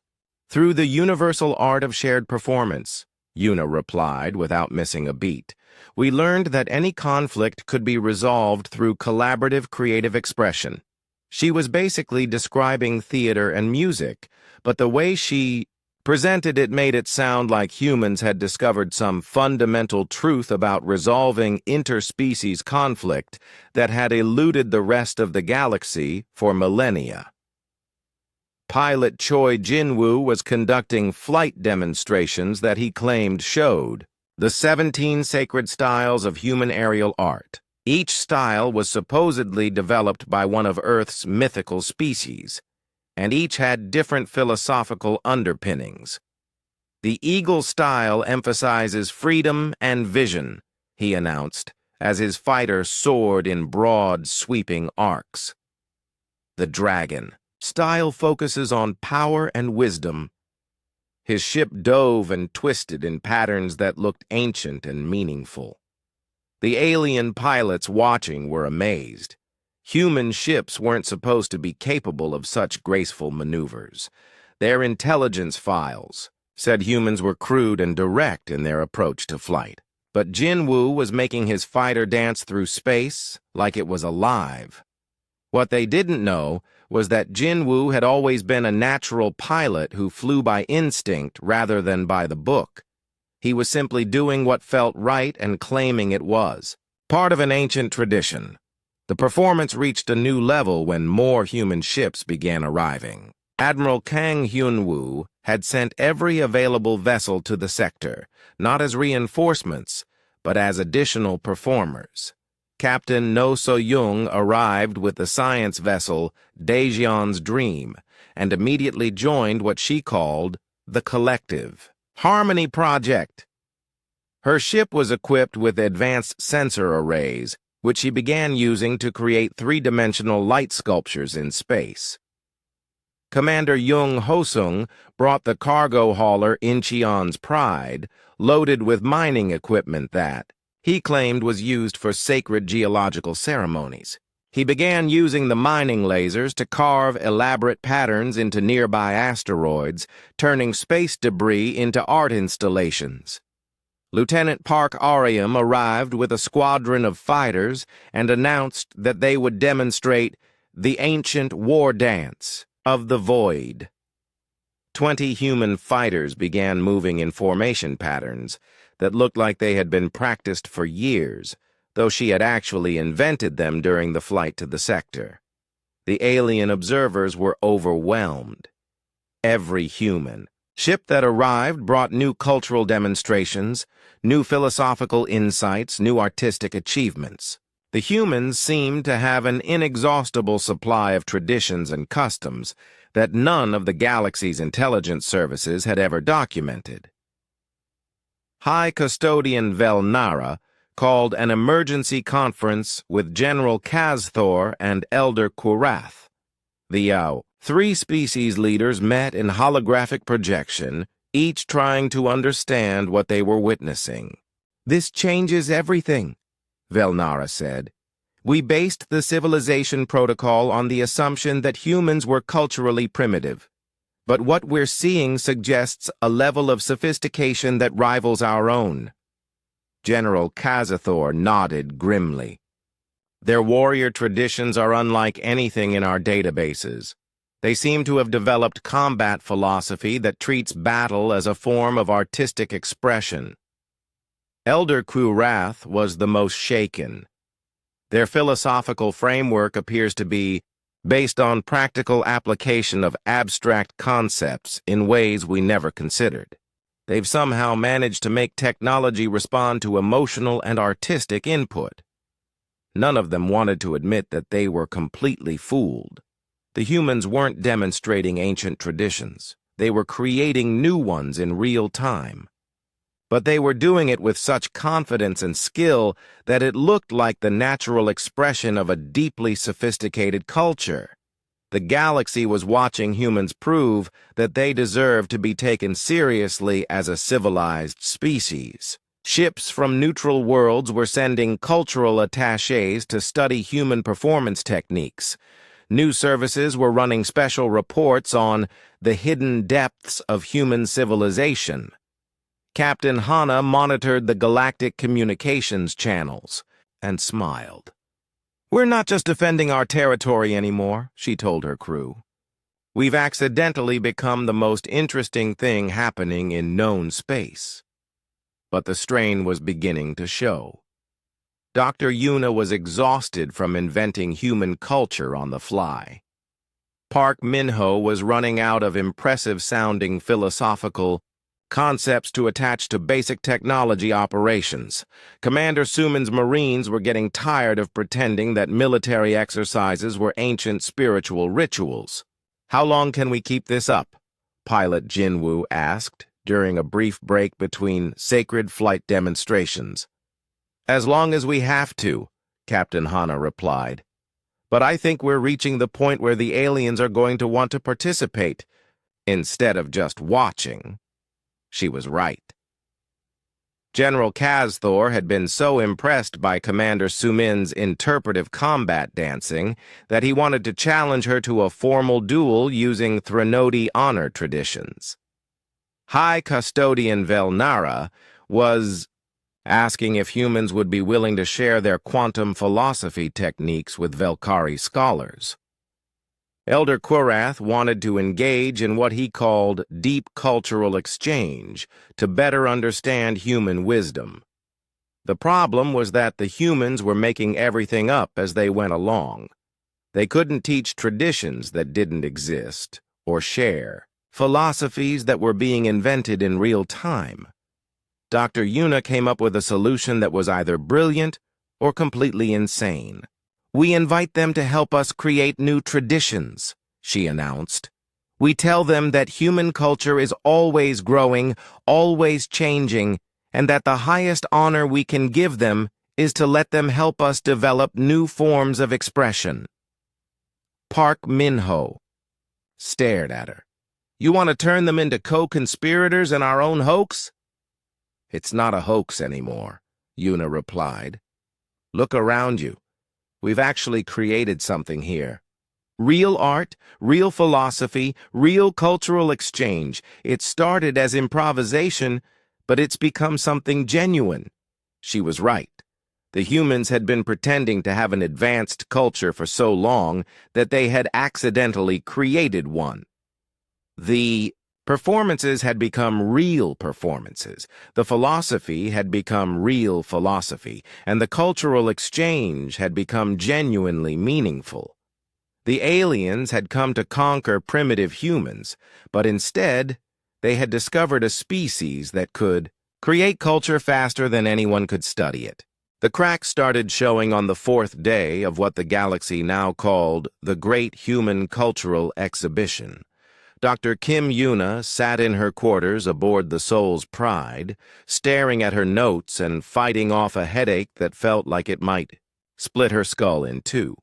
Speaker 1: Through the universal art of shared performance, Yuna replied without missing a beat. We learned that any conflict could be resolved through collaborative creative expression. She was basically describing theater and music, but the way she presented it made it sound like humans had discovered some fundamental truth about resolving interspecies conflict that had eluded the rest of the galaxy for millennia. Pilot Choi Jin-woo was conducting flight demonstrations that he claimed showed the 17 sacred styles of human aerial art. Each style was supposedly developed by one of Earth's mythical species, and each had different philosophical underpinnings. The Eagle style emphasizes freedom and vision, he announced, as his fighter soared in broad, sweeping arcs. The Dragon style focuses on power and wisdom. His ship dove and twisted in patterns that looked ancient and meaningful. The alien pilots watching were amazed. Human ships weren't supposed to be capable of such graceful maneuvers. Their intelligence files said humans were crude and direct in their approach to flight. But Jin-woo was making his fighter dance through space like it was alive. What they didn't know was that Jin-woo had always been a natural pilot who flew by instinct rather than by the book. He was simply doing what felt right and claiming it was part of an ancient tradition. The performance reached a new level when more human ships began arriving. Admiral Kang Hyun-woo had sent every available vessel to the sector, not as reinforcements, but as additional performers. Captain No So-young arrived with the science vessel Daejeon's Dream and immediately joined what she called the Collective Harmony Project. Her ship was equipped with advanced sensor arrays, which she began using to create three-dimensional light sculptures in space. Commander Jung Ho-sung brought the cargo hauler Incheon's Pride, loaded with mining equipment that he claimed was used for sacred geological ceremonies. He began using the mining lasers to carve elaborate patterns into nearby asteroids, turning space debris into art installations. Lieutenant Park Arium arrived with a squadron of fighters and announced that they would demonstrate the ancient war dance of the void. 20 human fighters began moving in formation patterns that looked like they had been practiced for years, though she had actually invented them during the flight to the sector. The alien observers were overwhelmed. Every human ship that arrived brought new cultural demonstrations, new philosophical insights, new artistic achievements. The humans seemed to have an inexhaustible supply of traditions and customs that none of the galaxy's intelligence services had ever documented. High Custodian Velnara called an emergency conference with General Kazthor and Elder Kurath. The three species leaders met in holographic projection, each trying to understand what they were witnessing. "This changes everything," Velnara said. "We based the civilization protocol on the assumption that humans were culturally primitive. But what we're seeing suggests a level of sophistication that rivals our own." General Kazthor nodded grimly. "Their warrior traditions are unlike anything in our databases. They seem to have developed combat philosophy that treats battle as a form of artistic expression." Elder Kurath was the most shaken. "Their philosophical framework appears to be based on practical application of abstract concepts in ways we never considered. They've somehow managed to make technology respond to emotional and artistic input." None of them wanted to admit that they were completely fooled. The humans weren't demonstrating ancient traditions. They were creating new ones in real time. But they were doing it with such confidence and skill that it looked like the natural expression of a deeply sophisticated culture. The galaxy was watching humans prove that they deserved to be taken seriously as a civilized species. Ships from neutral worlds were sending cultural attachés to study human performance techniques. New services were running special reports on the hidden depths of human civilization. Captain Hana monitored the galactic communications channels and smiled. "We're not just defending our territory anymore," she told her crew. "We've accidentally become the most interesting thing happening in known space." But the strain was beginning to show. Dr. Yuna was exhausted from inventing human culture on the fly. Park Minho was running out of impressive-sounding philosophical concepts to attach to basic technology operations. Commander Suman's Marines were getting tired of pretending that military exercises were ancient spiritual rituals. "How long can we keep this up?" Pilot Jinwoo asked during a brief break between sacred flight demonstrations. "As long as we have to," Captain Hana replied. "But I think we're reaching the point where the aliens are going to want to participate, instead of just watching." She was right. General Kazthor had been so impressed by Commander Sumin's interpretive combat dancing that he wanted to challenge her to a formal duel using Threnody honor traditions. High Custodian Velnara was asking if humans would be willing to share their quantum philosophy techniques with Velkari scholars. Elder Kurath wanted to engage in what he called deep cultural exchange to better understand human wisdom. The problem was that the humans were making everything up as they went along. They couldn't teach traditions that didn't exist, or share philosophies that were being invented in real time. Dr. Yuna came up with a solution that was either brilliant or completely insane. "We invite them to help us create new traditions," she announced. "We tell them that human culture is always growing, always changing, and that the highest honor we can give them is to let them help us develop new forms of expression." Park Minho stared at her. "You want to turn them into co-conspirators in our own hoax?" "It's not a hoax anymore," Yuna replied. "Look around you. We've actually created something here. Real art, real philosophy, real cultural exchange. It started as improvisation, but it's become something genuine." She was right. The humans had been pretending to have an advanced culture for so long that they had accidentally created one. The performances had become real performances. The philosophy had become real philosophy, and the cultural exchange had become genuinely meaningful. The aliens had come to conquer primitive humans, but instead, they had discovered a species that could create culture faster than anyone could study it. The cracks started showing on the fourth day of what the galaxy now called the Great Human Cultural Exhibition. Dr. Kim Yuna sat in her quarters aboard the Soul's Pride, staring at her notes and fighting off a headache that felt like it might split her skull in two.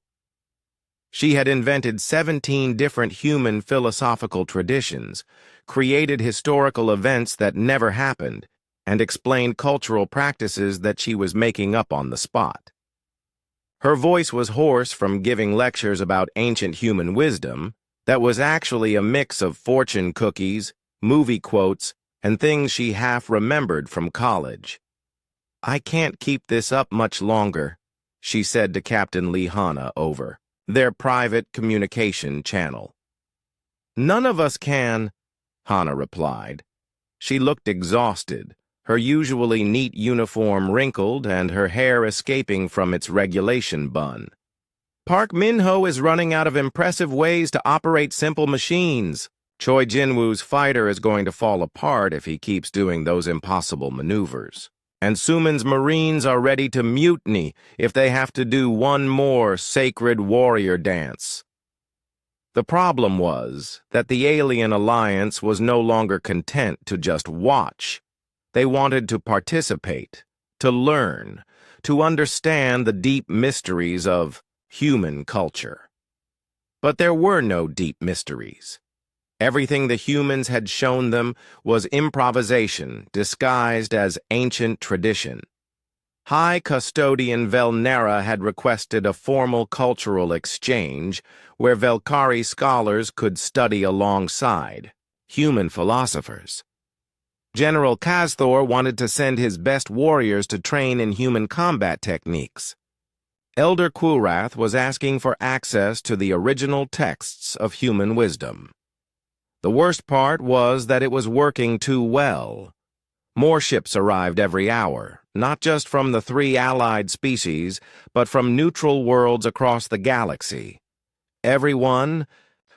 Speaker 1: She had invented 17 different human philosophical traditions, created historical events that never happened, and explained cultural practices that she was making up on the spot. Her voice was hoarse from giving lectures about ancient human wisdom that was actually a mix of fortune cookies, movie quotes, and things she half remembered from college. "I can't keep this up much longer," she said to Captain Lee Hanna over their private communication channel. "None of us can," Hanna replied. She looked exhausted, her usually neat uniform wrinkled and her hair escaping from its regulation bun. "Park Min-ho is running out of impressive ways to operate simple machines. Choi Jin-woo's fighter is going to fall apart if he keeps doing those impossible maneuvers. And Suman's Marines are ready to mutiny if they have to do one more sacred warrior dance." The problem was that the alien alliance was no longer content to just watch. They wanted to participate, to learn, to understand the deep mysteries of human culture. But there were no deep mysteries. Everything the humans had shown them was improvisation disguised as ancient tradition. High Custodian Velnera had requested a formal cultural exchange where Velkari scholars could study alongside human philosophers. General Kazthor wanted to send his best warriors to train in human combat techniques. Elder Kulrath was asking for access to the original texts of human wisdom. The worst part was that it was working too well. More ships arrived every hour, not just from the 3 allied species, but from neutral worlds across the galaxy. Everyone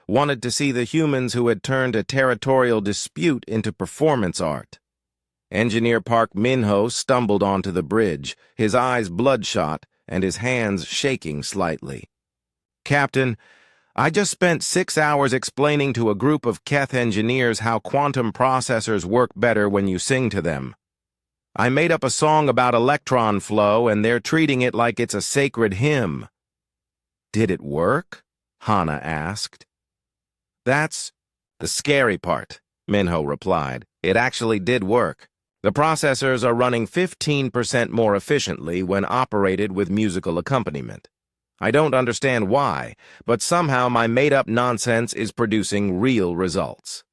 Speaker 1: wanted to see the humans who had turned a territorial dispute into performance art. Engineer Park Min-ho stumbled onto the bridge, his eyes bloodshot and his hands shaking slightly. "Captain, I just spent 6 hours explaining to a group of Keth engineers how quantum processors work better when you sing to them. I made up a song about electron flow, and they're treating it like it's a sacred hymn." "Did it work?" Hanna asked. "That's the scary part," Min-ho replied. "It actually did work. The processors are running 15% more efficiently when operated with musical accompaniment. I don't understand why, but somehow my made-up nonsense is producing real results."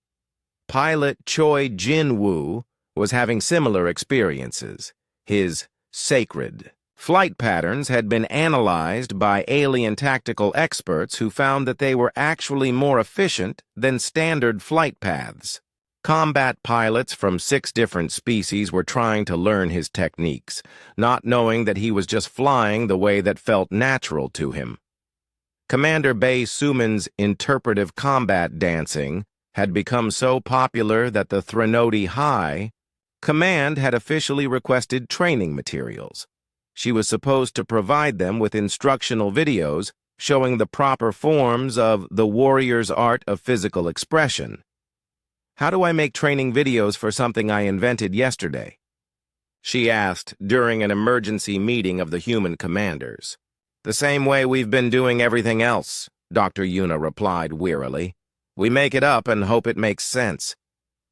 Speaker 1: Pilot Choi Jin-woo was having similar experiences. His sacred flight patterns had been analyzed by alien tactical experts who found that they were actually more efficient than standard flight paths. Combat pilots from 6 different species were trying to learn his techniques, not knowing that he was just flying the way that felt natural to him. Commander Bae Suman's interpretive combat dancing had become so popular that the Threnody High Command had officially requested training materials. She was supposed to provide them with instructional videos showing the proper forms of the warrior's art of physical expression. "How do I make training videos for something I invented yesterday?" she asked during an emergency meeting of the human commanders. "The same way we've been doing everything else," Dr. Yuna replied wearily. "We make it up and hope it makes sense."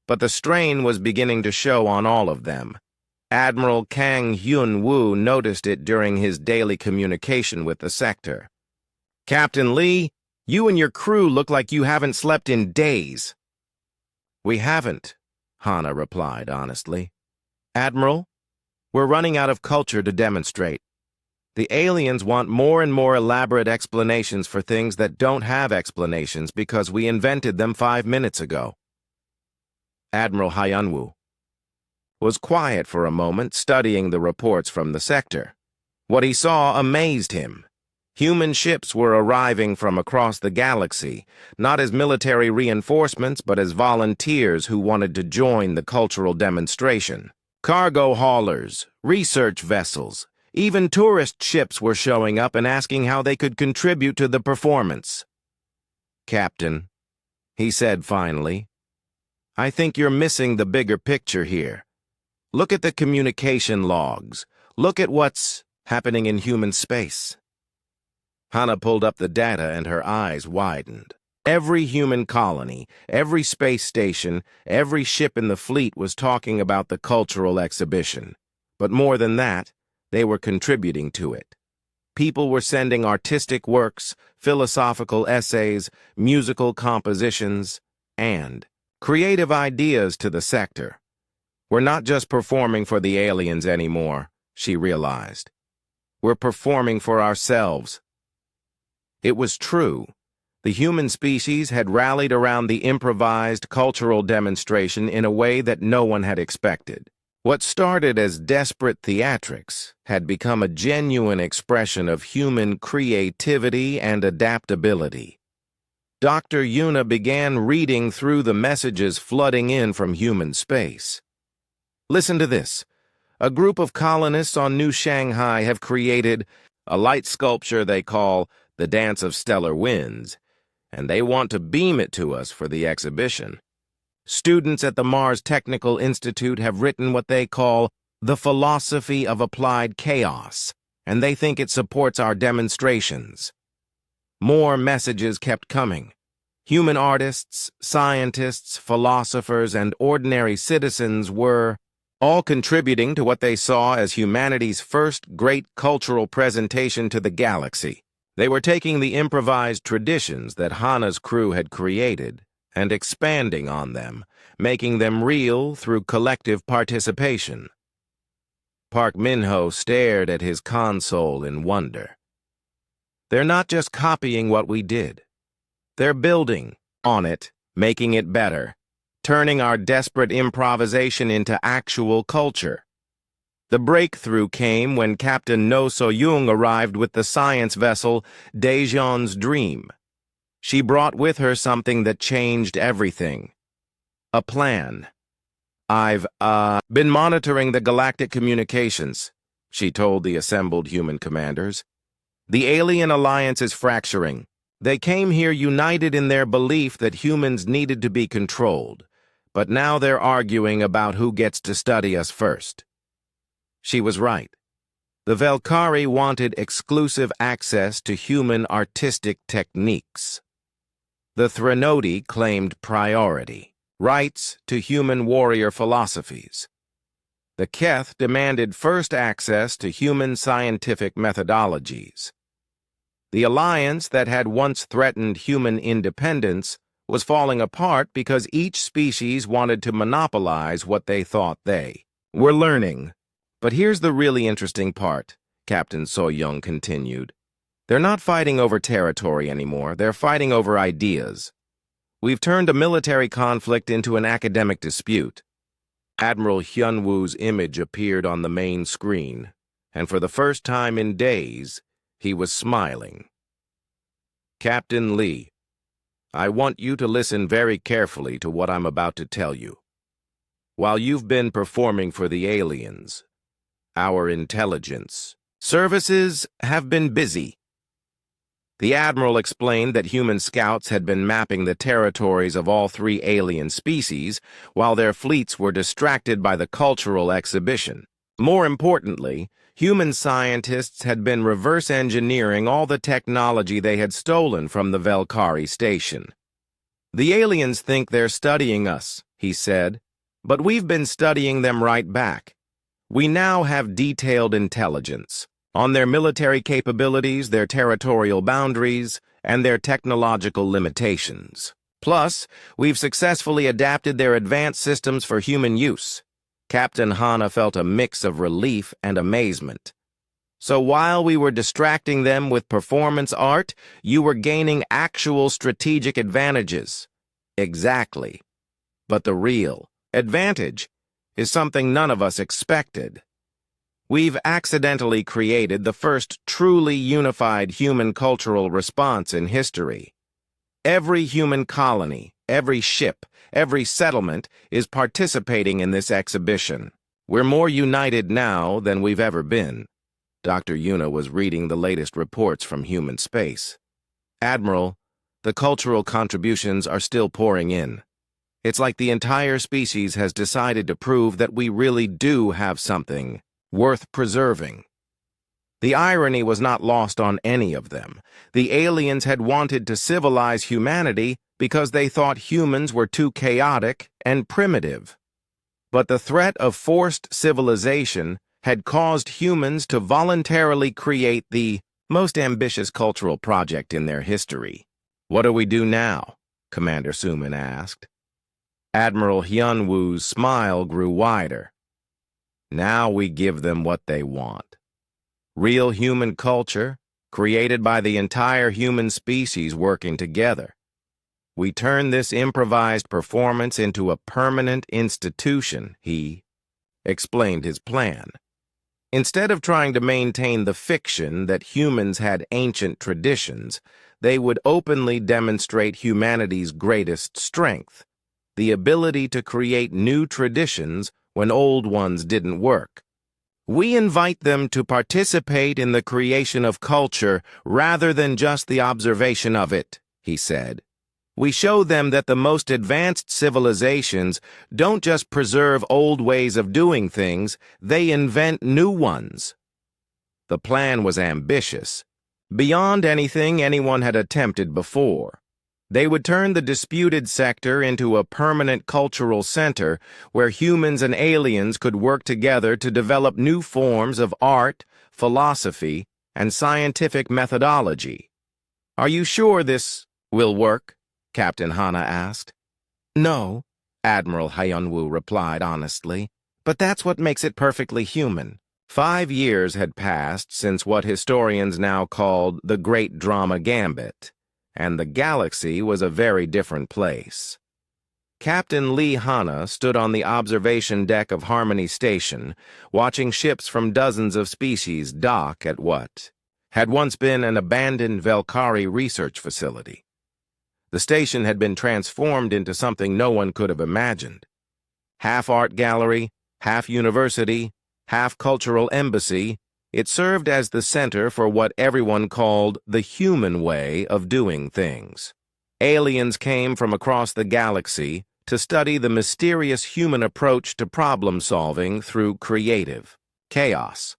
Speaker 1: But the strain was beginning to show on all of them. Admiral Kang Hyun-woo noticed it during his daily communication with the sector. "Captain Lee, you and your crew look like you haven't slept in days." "We haven't," Hana replied honestly. "Admiral, we're running out of culture to demonstrate. The aliens want more and more elaborate explanations for things that don't have explanations because we invented them 5 minutes ago." Admiral Hyun-woo was quiet for a moment, studying the reports from the sector. What he saw amazed him. Human ships were arriving from across the galaxy, not as military reinforcements but as volunteers who wanted to join the cultural demonstration. Cargo haulers, research vessels, even tourist ships were showing up and asking how they could contribute to the performance. "Captain," he said finally, "I think you're missing the bigger picture here. Look at the communication logs. Look at what's happening in human space." Hana pulled up the data and her eyes widened. Every human colony, every space station, every ship in the fleet was talking about the cultural exhibition. But more than that, they were contributing to it. People were sending artistic works, philosophical essays, musical compositions, and creative ideas to the sector. "We're not just performing for the aliens anymore," she realized. "We're performing for ourselves." It was true. The human species had rallied around the improvised cultural demonstration in a way that no one had expected. What started as desperate theatrics had become a genuine expression of human creativity and adaptability. Dr. Yuna began reading through the messages flooding in from human space. "Listen to this. A group of colonists on New Shanghai have created a light sculpture they call the Dance of Stellar Winds, and they want to beam it to us for the exhibition. Students at the Mars Technical Institute have written what they call the Philosophy of Applied Chaos, and they think it supports our demonstrations." More messages kept coming. Human artists, scientists, philosophers, and ordinary citizens were all contributing to what they saw as humanity's first great cultural presentation to the galaxy. They were taking the improvised traditions that Hana's crew had created and expanding on them, making them real through collective participation. Park Min-ho stared at his console in wonder. "They're not just copying what we did. They're building on it, making it better, turning our desperate improvisation into actual culture." The breakthrough came when Captain No So-young arrived with the science vessel Daejeon's Dream. She brought with her something that changed everything. A plan. "I've, been monitoring the galactic communications," she told the assembled human commanders. "The alien alliance is fracturing. They came here united in their belief that humans needed to be controlled, but now they're arguing about who gets to study us first." She was right. The Velkari wanted exclusive access to human artistic techniques. The Threnodi claimed priority, rights to human warrior philosophies. The Keth demanded first access to human scientific methodologies. The alliance that had once threatened human independence was falling apart because each species wanted to monopolize what they thought they were learning. "But here's the really interesting part," Captain So-young continued. "They're not fighting over territory anymore. They're fighting over ideas. We've turned a military conflict into an academic dispute." Admiral Hyun-woo's image appeared on the main screen, and for the first time in days, he was smiling. "Captain Lee, I want you to listen very carefully to what I'm about to tell you. While you've been performing for the aliens, our intelligence services have been busy." The Admiral explained that human scouts had been mapping the territories of all 3 alien species while their fleets were distracted by the cultural exhibition. More importantly, human scientists had been reverse engineering all the technology they had stolen from the Velkari station. "The aliens think they're studying us," he said, "but we've been studying them right back. We now have detailed intelligence on their military capabilities, their territorial boundaries, and their technological limitations. Plus, we've successfully adapted their advanced systems for human use. Captain Hana felt a mix of relief and amazement. So while we were distracting them with performance art, you were gaining actual strategic advantages. Exactly. But the real advantage is something none of us expected. We've accidentally created the first truly unified human cultural response in history. Every human colony, every ship, every settlement is participating in this exhibition. We're more united now than we've ever been. Dr. Yuna was reading the latest reports from human space. Admiral, the cultural contributions are still pouring in. It's like the entire species has decided to prove that we really do have something worth preserving. The irony was not lost on any of them. The aliens had wanted to civilize humanity because they thought humans were too chaotic and primitive. But the threat of forced civilization had caused humans to voluntarily create the most ambitious cultural project in their history. "What do we do now?" Commander Suman asked. Admiral Hyunwoo's smile grew wider. "Now we give them what they want. Real human culture, created by the entire human species working together. We turn this improvised performance into a permanent institution," he explained his plan. Instead of trying to maintain the fiction that humans had ancient traditions, they would openly demonstrate humanity's greatest strength, the ability to create new traditions when old ones didn't work. "We invite them to participate in the creation of culture rather than just the observation of it," he said. "We show them that the most advanced civilizations don't just preserve old ways of doing things, they invent new ones." The plan was ambitious, beyond anything anyone had attempted before. They would turn the disputed sector into a permanent cultural center where humans and aliens could work together to develop new forms of art, philosophy, and scientific methodology. "Are you sure this will work?" Captain Hana asked. "No," Admiral Hyunwoo replied honestly, "but that's what makes it perfectly human." 5 years had passed since what historians now called the Great Drama Gambit, and the galaxy was a very different place. Captain Lee Hana stood on the observation deck of Harmony Station, watching ships from dozens of species dock at what had once been an abandoned Velkari research facility. The station had been transformed into something no one could have imagined. Half art gallery, half university, half cultural embassy, it served as the center for what everyone called the human way of doing things. Aliens came from across the galaxy to study the mysterious human approach to problem-solving through creative chaos.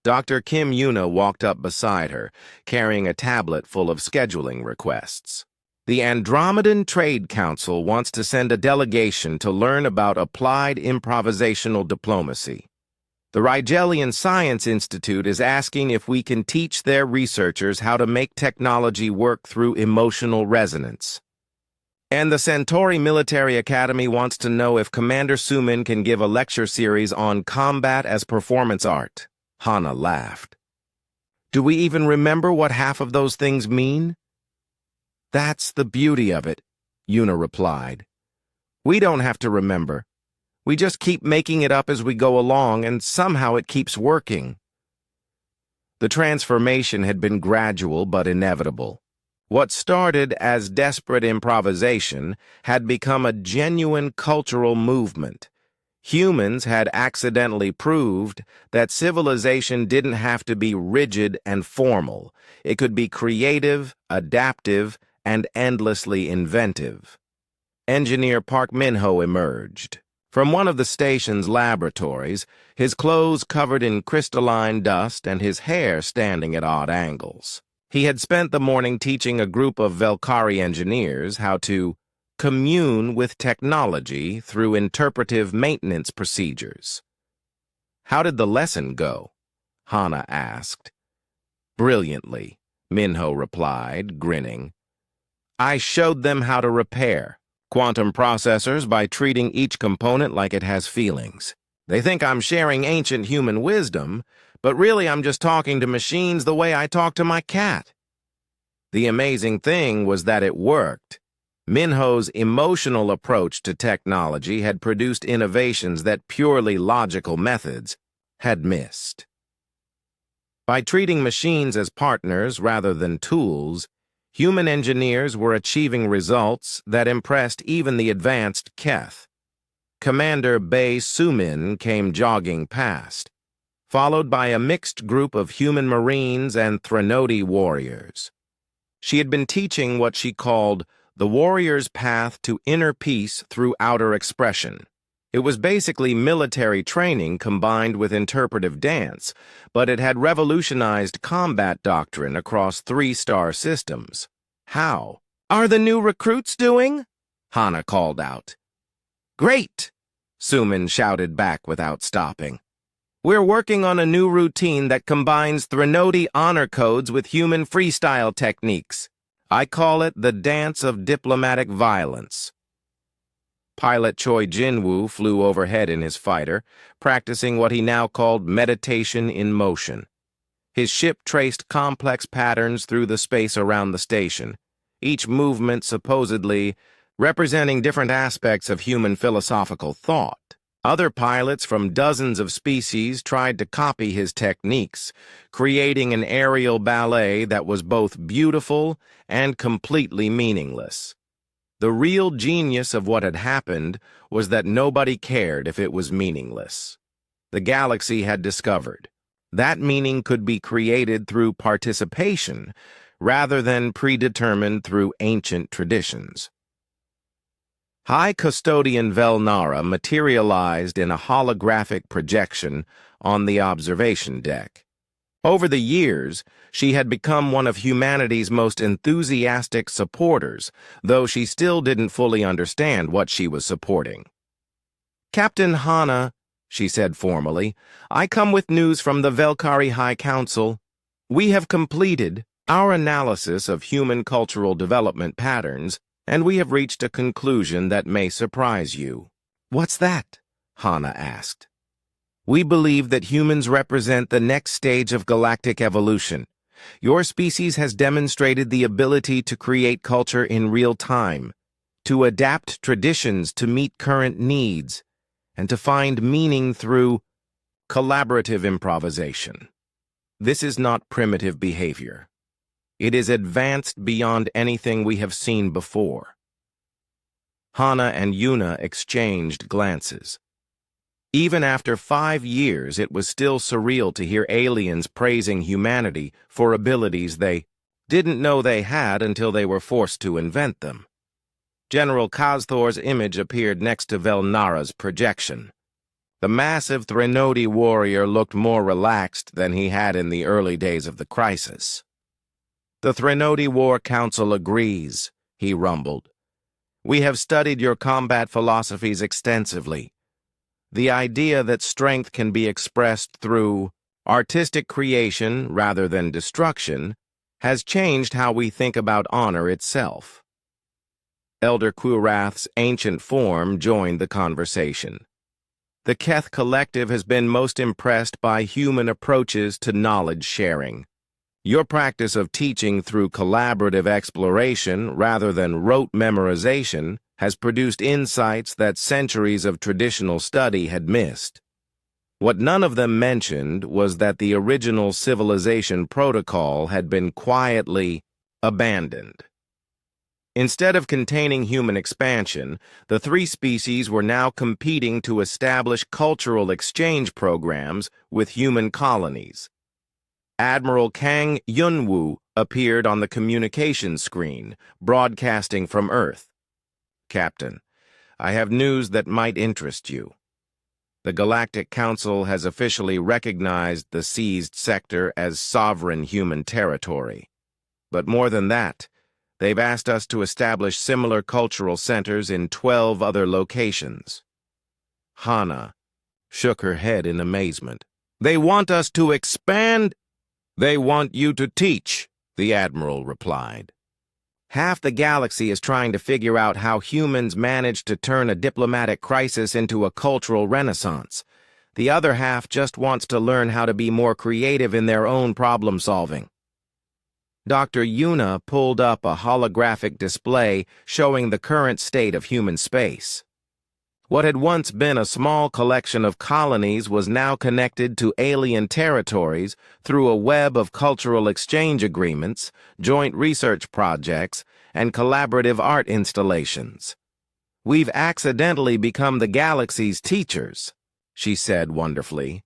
Speaker 1: Dr. Kim Yuna walked up beside her, carrying a tablet full of scheduling requests. "The Andromedan Trade Council wants to send a delegation to learn about applied improvisational diplomacy. The Rigelian Science Institute is asking if we can teach their researchers how to make technology work through emotional resonance. And the Centauri Military Academy wants to know if Commander Suman can give a lecture series on combat as performance art." Hana laughed. "Do we even remember what half of those things mean?" "That's the beauty of it," Yuna replied. "We don't have to remember. We just keep making it up as we go along, and somehow it keeps working." The transformation had been gradual but inevitable. What started as desperate improvisation had become a genuine cultural movement. Humans had accidentally proved that civilization didn't have to be rigid and formal. It could be creative, adaptive, and endlessly inventive. Engineer Park Min-ho emerged from one of the station's laboratories, his clothes covered in crystalline dust and his hair standing at odd angles. He had spent the morning teaching a group of Velkari engineers how to commune with technology through interpretive maintenance procedures. How did the lesson go? Hana asked. Brilliantly, Minho replied, grinning. I showed them how to repair quantum processors by treating each component like it has feelings. They think I'm sharing ancient human wisdom, but really I'm just talking to machines the way I talk to my cat. The amazing thing was that it worked. Minho's emotional approach to technology had produced innovations that purely logical methods had missed. By treating machines as partners rather than tools, human engineers were achieving results that impressed even the advanced Keth. Commander Bei Sumin came jogging past, followed by a mixed group of human marines and Threnody warriors. She had been teaching what she called the warrior's path to inner peace through outer expression. It was basically military training combined with interpretive dance, but it had revolutionized combat doctrine across 3-star systems. How are the new recruits doing? Hana called out. Great, Sumin shouted back without stopping. We're working on a new routine that combines Threnody honor codes with human freestyle techniques. I call it the dance of diplomatic violence. Pilot Choi Jinwoo flew overhead in his fighter, practicing what he now called meditation in motion. His ship traced complex patterns through the space around the station, each movement supposedly representing different aspects of human philosophical thought. Other pilots from dozens of species tried to copy his techniques, creating an aerial ballet that was both beautiful and completely meaningless. The real genius of what had happened was that nobody cared if it was meaningless. The galaxy had discovered that meaning could be created through participation rather than predetermined through ancient traditions. High Custodian Velnara materialized in a holographic projection on the observation deck. Over the years, she had become one of humanity's most enthusiastic supporters, though she still didn't fully understand what she was supporting. Captain Hana, she said formally, I come with news from the Velkari High Council. We have completed our analysis of human cultural development patterns, and we have reached a conclusion that may surprise you. What's that? Hana asked. We believe that humans represent the next stage of galactic evolution. Your species has demonstrated the ability to create culture in real time, to adapt traditions to meet current needs, and to find meaning through collaborative improvisation. This is not primitive behavior. It is advanced beyond anything we have seen before. Hana and Yuna exchanged glances. Even after 5 years, it was still surreal to hear aliens praising humanity for abilities they didn't know they had until they were forced to invent them. General Kazthor's image appeared next to Velnara's projection. The massive Threnody warrior looked more relaxed than he had in the early days of the crisis. The Threnody War Council agrees, he rumbled. We have studied your combat philosophies extensively. The idea that strength can be expressed through artistic creation rather than destruction has changed how we think about honor itself. Elder Kurath's ancient form joined the conversation. The Keth Collective has been most impressed by human approaches to knowledge sharing. Your practice of teaching through collaborative exploration rather than rote memorization has produced insights that centuries of traditional study had missed. What none of them mentioned was that the original civilization protocol had been quietly abandoned. Instead of containing human expansion, the 3 species were now competing to establish cultural exchange programs with human colonies. Admiral Kang Yunwoo appeared on the communications screen, broadcasting from Earth. Captain, I have news that might interest you. The Galactic Council has officially recognized the seized sector as sovereign human territory. But more than that, they've asked us to establish similar cultural centers in 12 other locations. Hana, shook her head in amazement. They want us to expand. They want you to teach, the Admiral replied. Half the galaxy is trying to figure out how humans managed to turn a diplomatic crisis into a cultural renaissance. The other half just wants to learn how to be more creative in their own problem-solving. Dr. Yuna pulled up a holographic display showing the current state of human space. What had once been a small collection of colonies was now connected to alien territories through a web of cultural exchange agreements, joint research projects, and collaborative art installations. We've accidentally become the galaxy's teachers, she said wonderfully.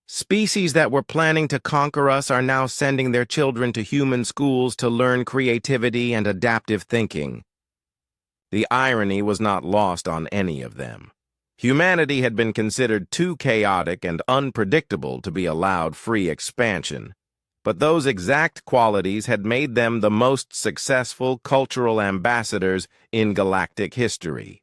Speaker 1: Species that were planning to conquer us are now sending their children to human schools to learn creativity and adaptive thinking. The irony was not lost on any of them. Humanity had been considered too chaotic and unpredictable to be allowed free expansion, but those exact qualities had made them the most successful cultural ambassadors in galactic history.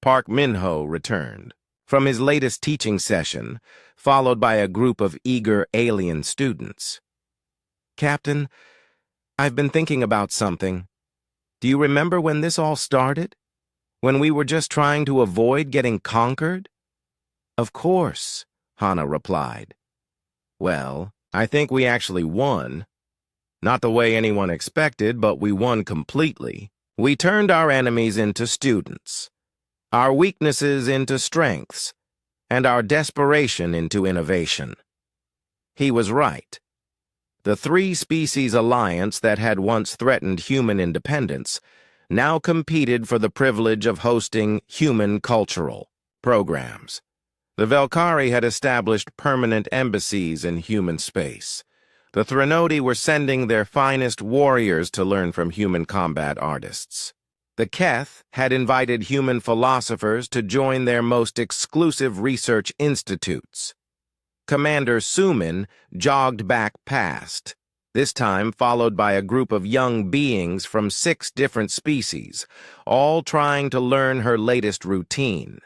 Speaker 1: Park Min-ho returned from his latest teaching session, followed by a group of eager alien students. Captain, I've been thinking about something. Do you remember when this all started? When we were just trying to avoid getting conquered? Of course, Hana replied. Well, I think we actually won. Not the way anyone expected, but we won completely. We turned our enemies into students, our weaknesses into strengths, and our desperation into innovation. He was right. The three-species alliance that had once threatened human independence now competed for the privilege of hosting human cultural programs. The Velkari had established permanent embassies in human space. The Threnodi were sending their finest warriors to learn from human combat artists. The Keth had invited human philosophers to join their most exclusive research institutes. Commander Sumin jogged back past, this time followed by a group of young beings from 6 different species, all trying to learn her latest routine.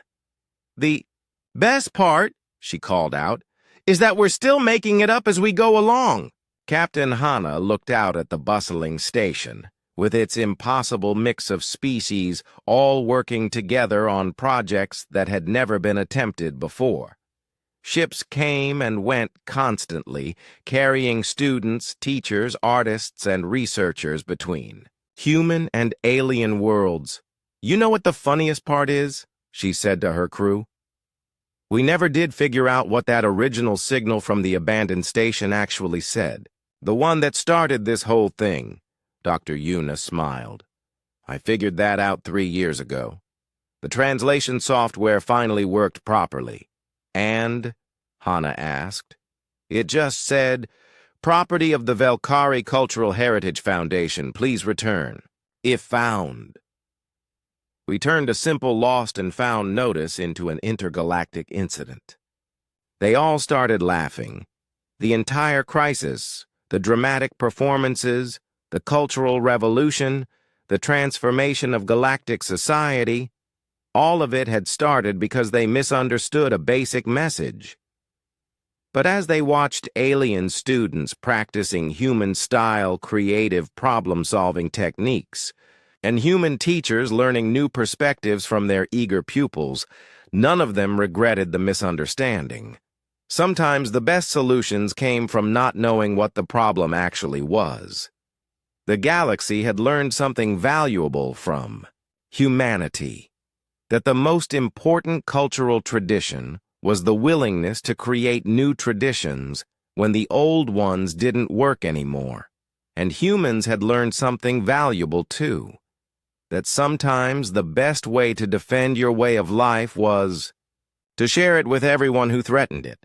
Speaker 1: The best part, she called out, is that we're still making it up as we go along. Captain Hana looked out at the bustling station, with its impossible mix of species all working together on projects that had never been attempted before. Ships came and went constantly, carrying students, teachers, artists, and researchers between human and alien worlds. You know what the funniest part is? She said to her crew. We never did figure out what that original signal from the abandoned station actually said. The one that started this whole thing. Dr. Yuna smiled. I figured that out 3 years ago. The translation software finally worked properly. And, Hana asked, it just said, property of the Velkari Cultural Heritage Foundation, please return, if found. We turned a simple lost and found notice into an intergalactic incident. They all started laughing. The entire crisis, the dramatic performances, the cultural revolution, the transformation of galactic society, all of it had started because they misunderstood a basic message. But as they watched alien students practicing human-style creative problem-solving techniques, and human teachers learning new perspectives from their eager pupils, none of them regretted the misunderstanding. Sometimes the best solutions came from not knowing what the problem actually was. The galaxy had learned something valuable from humanity. That the most important cultural tradition was the willingness to create new traditions when the old ones didn't work anymore. And humans had learned something valuable too. That sometimes the best way to defend your way of life was to share it with everyone who threatened it.